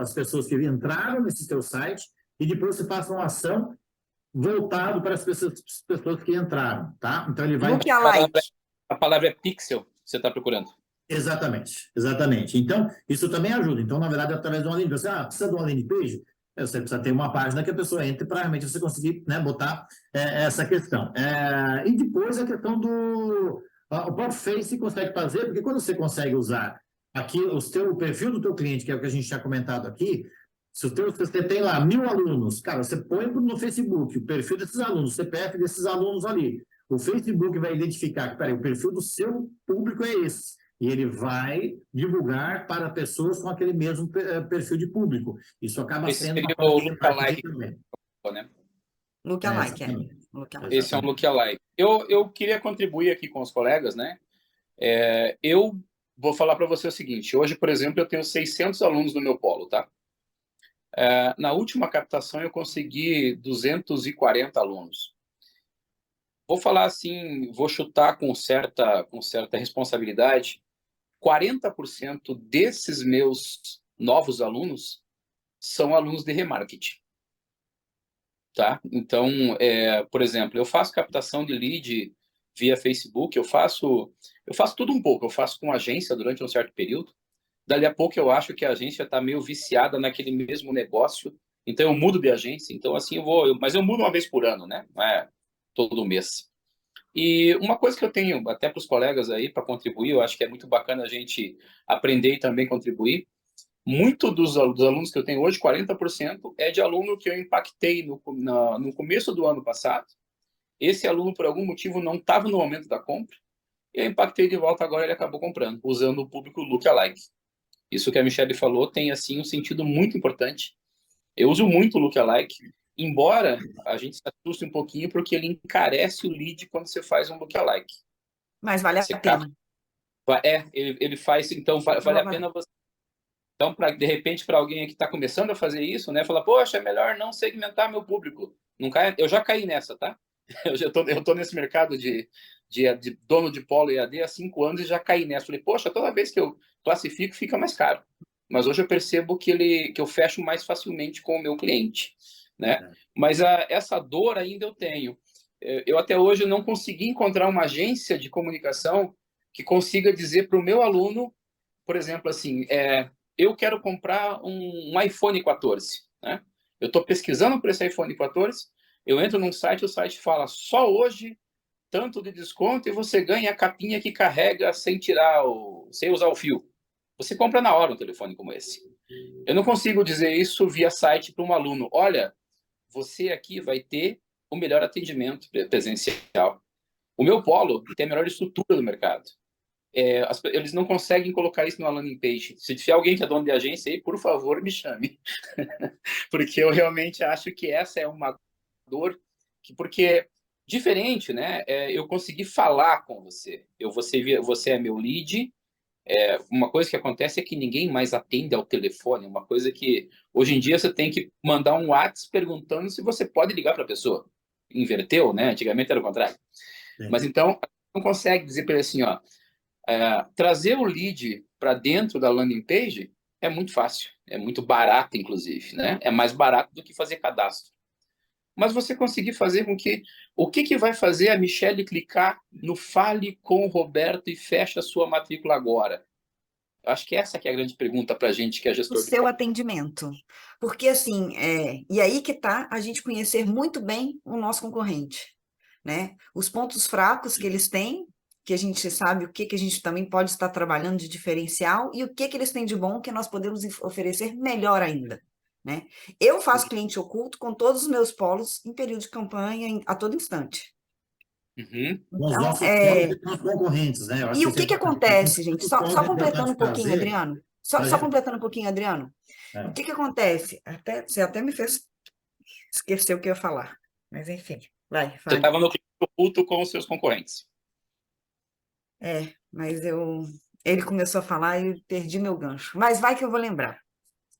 as pessoas que entraram nesse teu site e depois você faça uma ação voltado para as pessoas que entraram, tá? Então ele vai... A palavra é pixel, você está procurando. Exatamente. Então, isso também ajuda. Então, na verdade, através de uma landing page, precisa de uma landing page? Você precisa ter uma página que a pessoa entre para realmente você conseguir, né, botar essa questão. E depois a questão do... O próprio Face consegue fazer, porque quando você consegue usar aqui o perfil do teu cliente, que é o que a gente tinha comentado aqui, se você tem lá 1.000 alunos, cara, você põe no Facebook o perfil desses alunos, o CPF desses alunos ali. O Facebook vai identificar que, peraí, o perfil do seu público é esse. E ele vai divulgar para pessoas com aquele mesmo perfil de público. Isso acaba sendo uma o lookalike também. Né? Lookalike, Esse é um lookalike. Eu queria contribuir aqui com os colegas, né? Eu vou falar para você o seguinte. Hoje, por exemplo, eu tenho 600 alunos no meu polo, tá? Na última captação, eu consegui 240 alunos. Vou falar assim, vou chutar com certa responsabilidade. 40% desses meus novos alunos são alunos de remarketing. Tá? Então, por exemplo, eu faço captação de lead via Facebook, eu faço tudo um pouco. Eu faço com agência durante um certo período. Dali a pouco eu acho que a agência está meio viciada naquele mesmo negócio, então eu mudo de agência. Então, assim, mas eu mudo uma vez por ano, né? Não é todo mês. E uma coisa que eu tenho até para os colegas aí para contribuir, eu acho que é muito bacana a gente aprender e também contribuir. Muito dos alunos que eu tenho hoje, 40%, é de aluno que eu impactei no começo do ano passado. Esse aluno, por algum motivo, não estava no momento da compra. E eu impactei de volta agora, ele acabou comprando, usando o público lookalike. Isso que a Michelle falou tem, assim, um sentido muito importante. Eu uso muito o lookalike, embora a gente se assuste um pouquinho, porque ele encarece o lead quando você faz um lookalike. Mas vale a pena. Ele faz, então, vale a pena você... Então, de repente, para alguém que está começando a fazer isso, né, fala, poxa, é melhor não segmentar meu público. Eu já caí nessa, tá? Eu tô nesse mercado de dono de polo EAD há 5 anos e já caí nessa. Falei, poxa, toda vez que eu classifico, fica mais caro. Mas hoje eu percebo que eu fecho mais facilmente com o meu cliente, né? Mas essa dor ainda eu tenho. Eu até hoje não consegui encontrar uma agência de comunicação que consiga dizer para o meu aluno, por exemplo, assim, eu quero comprar um iPhone 14, né? Eu estou pesquisando por esse iPhone 14, eu entro num site, o site fala só hoje tanto de desconto e você ganha a capinha que carrega sem usar o fio. Você compra na hora um telefone como esse. Eu não consigo dizer isso via site para um aluno. Olha, você aqui vai ter o melhor atendimento presencial. O meu polo tem a melhor estrutura do mercado. Eles não conseguem colocar isso numa landing page. Se tiver alguém que é dono de agência aí, por favor, me chame. Porque eu realmente acho que essa é uma dor, porque diferente, né? Eu consegui falar com você. Você é meu lead. Uma coisa que acontece é que ninguém mais atende ao telefone. Uma coisa que hoje em dia você tem que mandar um WhatsApp perguntando se você pode ligar para a pessoa. Inverteu, né? Antigamente era o contrário. Mas então não consegue dizer para ele assim, ó, trazer o lead para dentro da landing page é muito fácil, é muito barato, inclusive, né? É mais barato do que fazer cadastro. Mas você conseguir fazer com que... O que vai fazer a Michelle clicar no Fale com o Roberto e fecha a sua matrícula agora? Eu acho que essa que é a grande pergunta para a gente que é gestor. O seu atendimento. Porque, assim, e aí que está a gente conhecer muito bem o nosso concorrente, né? Os pontos fracos que eles têm, que a gente sabe o que a gente também pode estar trabalhando de diferencial e o que eles têm de bom que nós podemos oferecer melhor ainda, né? Eu faço cliente oculto com todos os meus polos em período de campanha a todo instante. Uhum. Com os Então, nossos polos e com os concorrentes, né? Eu acho e que o isso é que importante. acontece, gente? Os Só polos é completando importante um pouquinho, fazer Adriano. pra Só gente. completando um pouquinho, Adriano. O que acontece? Você até me fez esquecer o que eu ia falar. Mas, enfim, vai. Você estava no cliente oculto com os seus concorrentes. Mas ele começou a falar e eu perdi meu gancho. Mas vai que eu vou lembrar.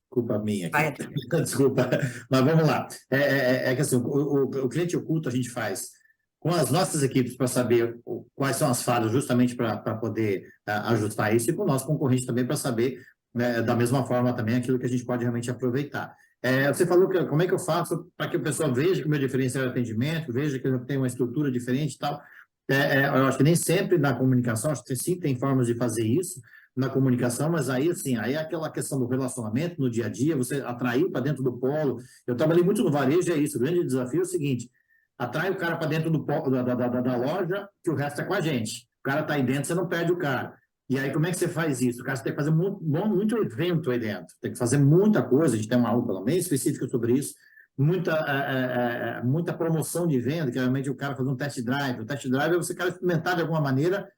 Culpa minha Vai, aqui. Adriano. Desculpa, mas vamos lá. É que assim, o cliente oculto a gente faz com as nossas equipes para saber quais são as falhas, justamente para poder ajustar isso, e com o nosso concorrente também para saber, né, da mesma forma também, aquilo que a gente pode realmente aproveitar. Você falou que como é que eu faço para que o pessoal veja que o meu diferencial é atendimento, veja que eu tenho uma estrutura diferente e tal. Eu acho que nem sempre na comunicação, acho que sim, tem formas de fazer isso na comunicação, mas aí, assim, aí é aquela questão do relacionamento no dia a dia, você atrair para dentro do polo. Eu trabalhei muito no varejo, é isso. O grande desafio é o seguinte: atrai o cara para dentro do polo, da loja, que o resto é com a gente. O cara está aí dentro, você não perde o cara. E aí, como é que você faz isso? O cara tem que fazer muito evento aí dentro, tem que fazer muita coisa. A gente tem uma aula, pelo menos, específica sobre isso. Muita promoção de venda, que realmente o cara faz um test drive. O test drive é você cara experimentar de alguma maneira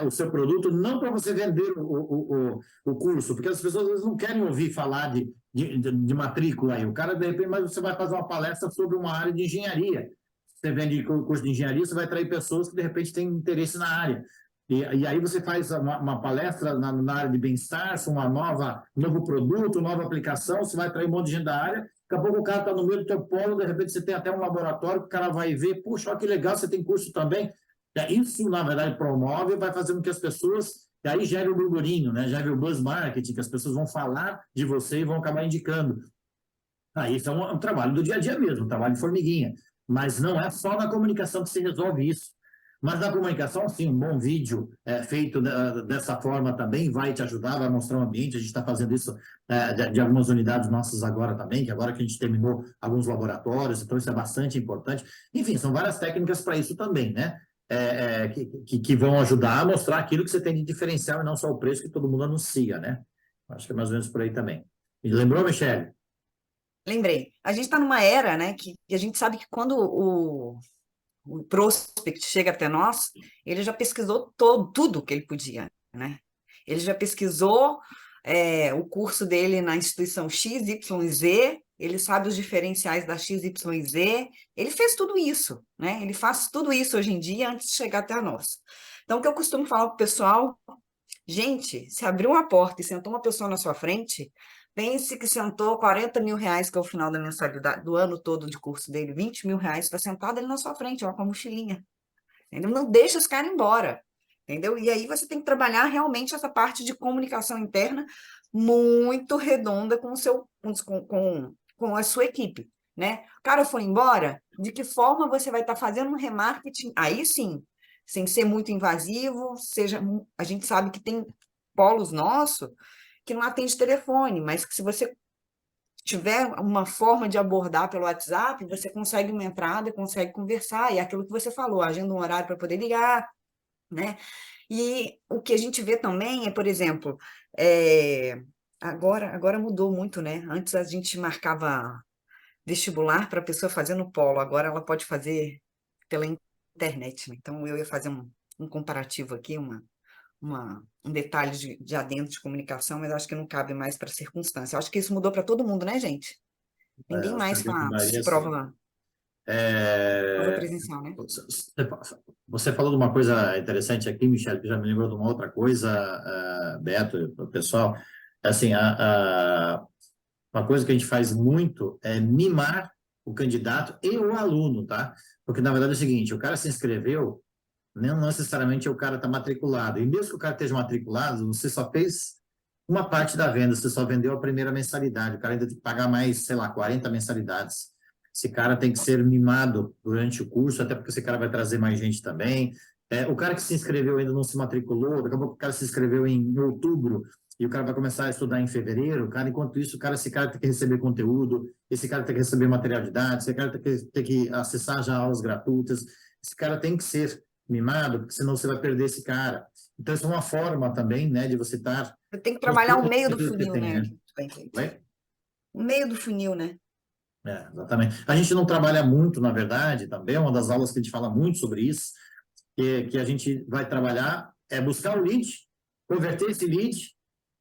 o seu produto, não para você vender o curso, porque as pessoas às vezes não querem ouvir falar de matrícula aí. O cara, de repente, mas você vai fazer uma palestra sobre uma área de engenharia. Você vende curso de engenharia, você vai atrair pessoas que, de repente, têm interesse na área. E aí você faz uma palestra na área de bem-estar, novo produto, nova aplicação, você vai atrair um monte de gente da área. Daqui a pouco o cara está no meio do teu polo, de repente você tem até um laboratório, o cara vai ver, puxa, olha que legal, você tem curso também. Isso, na verdade, promove, vai fazendo com que as pessoas, e aí gera o burburinho, né? Gera o buzz marketing, que as pessoas vão falar de você e vão acabar indicando. Isso é um trabalho do dia a dia mesmo, um trabalho de formiguinha. Mas não é só na comunicação que se resolve isso. Mas na comunicação, sim, um bom vídeo feito dessa forma também vai te ajudar, vai mostrar o ambiente. A gente está fazendo isso de algumas unidades nossas agora também, que agora que a gente terminou alguns laboratórios, então isso é bastante importante. Enfim, são várias técnicas para isso também, né? Que vão ajudar a mostrar aquilo que você tem de diferencial e não só o preço que todo mundo anuncia, né? Acho que é mais ou menos por aí também. E lembrou, Michele? Lembrei. A gente está numa era, né, que a gente sabe que quando o prospect chega até nós, ele já pesquisou tudo que ele podia, né? Ele já pesquisou o curso dele na instituição XYZ, ele sabe os diferenciais da XYZ, ele fez tudo isso, né? Ele faz tudo isso hoje em dia antes de chegar até nós. Então, o que eu costumo falar para o pessoal, gente, se abriu uma porta e sentou uma pessoa na sua frente, pense que sentou 40 mil reais, que é o final da mensalidade, do ano todo de curso dele, 20 mil reais, está sentado ali na sua frente, ó, com a mochilinha. Entendeu? Não deixa os caras embora. Entendeu? E aí você tem que trabalhar realmente essa parte de comunicação interna muito redonda com a sua equipe. Né? O cara foi embora, de que forma você vai estar fazendo um remarketing? Aí sim, sem ser muito invasivo, a gente sabe que tem polos nossos que não atende telefone, mas que se você tiver uma forma de abordar pelo WhatsApp, você consegue uma entrada, consegue conversar, e é aquilo que você falou, agenda um horário para poder ligar, né? E o que a gente vê também é, por exemplo, agora mudou muito, né? Antes a gente marcava vestibular para a pessoa fazer no polo, agora ela pode fazer pela internet, né? Então eu ia fazer um comparativo aqui, um detalhe de adendo de comunicação, mas acho que não cabe mais para a circunstância. Acho que isso mudou para todo mundo, né, gente? Ninguém Acho que mais a grande faz maioria, sim. prova presencial, né? Você falou de uma coisa interessante aqui, Michele, que já me lembrou de uma outra coisa, Beto, o pessoal. Assim, uma coisa que a gente faz muito é mimar o candidato e o aluno, tá? Porque, na verdade, é o seguinte, o cara se inscreveu, não necessariamente o cara está matriculado. E mesmo que o cara esteja matriculado, você só fez uma parte da venda, você só vendeu a primeira mensalidade. O cara ainda tem que pagar mais, sei lá, 40 mensalidades. Esse cara tem que ser mimado durante o curso, até porque esse cara vai trazer mais gente também. O cara que se inscreveu ainda não se matriculou, daqui a pouco o cara se inscreveu em outubro e o cara vai começar a estudar em fevereiro. Cara, enquanto isso, esse cara tem que receber conteúdo, esse cara tem que receber material de dados, esse cara tem que acessar já aulas gratuitas. Esse cara tem que ser mimado, porque senão você vai perder esse cara. Então, isso é uma forma também, né, de você estar... Você tem que trabalhar o meio do funil, né? Bem feito. o meio do funil, né? Exatamente. A gente não trabalha muito, na verdade, também é uma das aulas que a gente fala muito sobre isso, que a gente vai trabalhar é buscar o lead, converter esse lead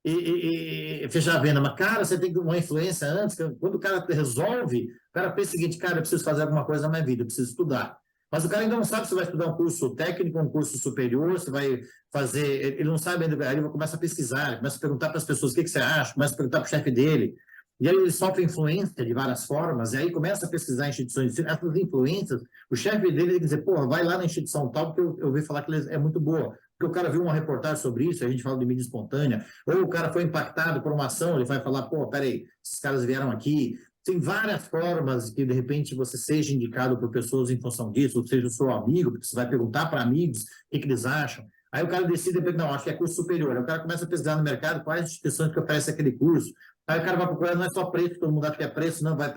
e fechar a venda. Mas, cara, você tem uma influência antes, quando o cara resolve, o cara pensa o seguinte, cara, eu preciso fazer alguma coisa na minha vida, eu preciso estudar. Mas o cara ainda não sabe se vai estudar um curso técnico, um curso superior, se vai fazer, ele não sabe ainda, aí ele começa a pesquisar, ele começa a perguntar para as pessoas o que você acha, começa a perguntar para o chefe dele, e aí ele sofre influência de várias formas, e aí começa a pesquisar instituições de ensino, essas influências, o chefe dele tem que dizer, porra, vai lá na instituição tal, porque eu ouvi falar que ele é muito boa, porque o cara viu uma reportagem sobre isso, a gente fala de mídia espontânea, ou o cara foi impactado por uma ação, ele vai falar, pô, peraí, esses caras vieram aqui. Tem várias formas que, de repente, você seja indicado por pessoas em função disso, ou seja, o seu amigo, porque você vai perguntar para amigos o que eles acham. Aí o cara decide, não, acho que é curso superior. Aí o cara começa a pesquisar no mercado quais instituições que oferecem aquele curso. Aí o cara vai procurar, não é só preço, todo mundo acha que é preço, não, vai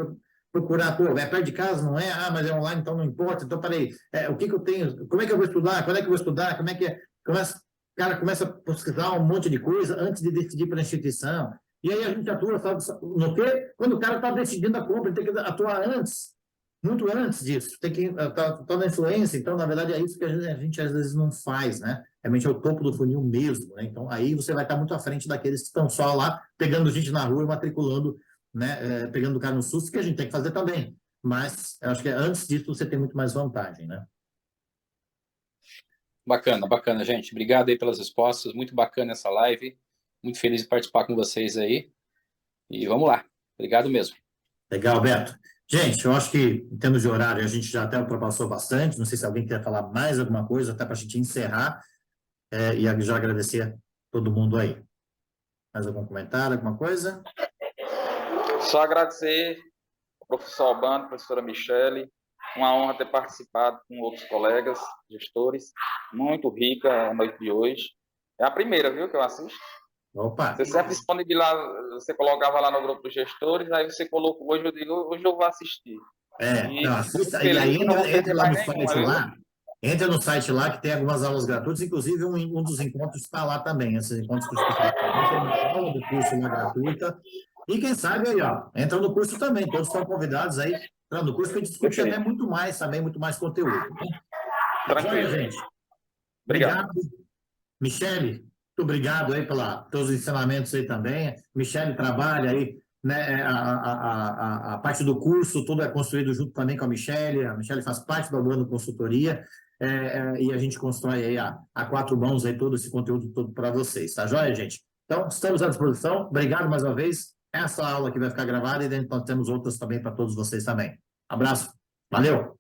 procurar, pô, é perto de casa, não é? Ah, mas é online, então não importa. Então, peraí, o que eu tenho? Como é que eu vou estudar? Quando é que eu vou estudar? Como é que é? O cara começa a pesquisar um monte de coisa antes de decidir pela instituição. E aí a gente atua, sabe, no quê? Quando o cara está decidindo a compra, ele tem que atuar antes, muito antes disso, tem que estar na influência. Então, na verdade, é isso que a gente às vezes não faz, né? Realmente é o topo do funil mesmo, né? Então, aí você vai estar muito à frente daqueles que estão só lá, pegando gente na rua e matriculando, né? Pegando o cara no susto, que a gente tem que fazer também. Mas, eu acho que antes disso, você tem muito mais vantagem, né? Bacana, bacana, gente. Obrigado aí pelas respostas, muito bacana essa live. Muito feliz de participar com vocês aí. E vamos lá. Obrigado mesmo. Legal, Beto. Gente, eu acho que, em termos de horário, a gente já até ultrapassou bastante. Não sei se alguém quer falar mais alguma coisa, até para a gente encerrar. E já agradecer a todo mundo aí. Mais algum comentário, alguma coisa? Só agradecer ao professor Albano, à professora Michele. Uma honra ter participado com outros colegas, gestores. Muito rica a noite de hoje. É a primeira, viu, que eu assisto. Opa! Você sempre disponibilizava, você colocava lá no grupo dos gestores, aí você colocou, hoje eu digo, hoje eu vou assistir. Então, assista, e aí entra lá no site lá, entra no site lá que tem algumas aulas gratuitas, inclusive um dos encontros está lá também, esses encontros que os pessoal tem uma aula do curso lá gratuita, e quem sabe aí, ó, entra no curso também, todos estão convidados aí, no curso que a gente discute até muito mais também, muito mais conteúdo. Né? Tranquilo. Gente. Obrigado. Michele, muito obrigado aí pelos ensinamentos aí também. Michele trabalha aí, né, a parte do curso, tudo é construído junto também com a Michele faz parte da Albano Consultoria, e a gente constrói aí a quatro mãos aí todo esse conteúdo todo para vocês, tá joia, gente? Então, estamos à disposição, obrigado mais uma vez, essa aula aqui vai ficar gravada e dentro nós temos outras também para todos vocês também. Abraço, valeu!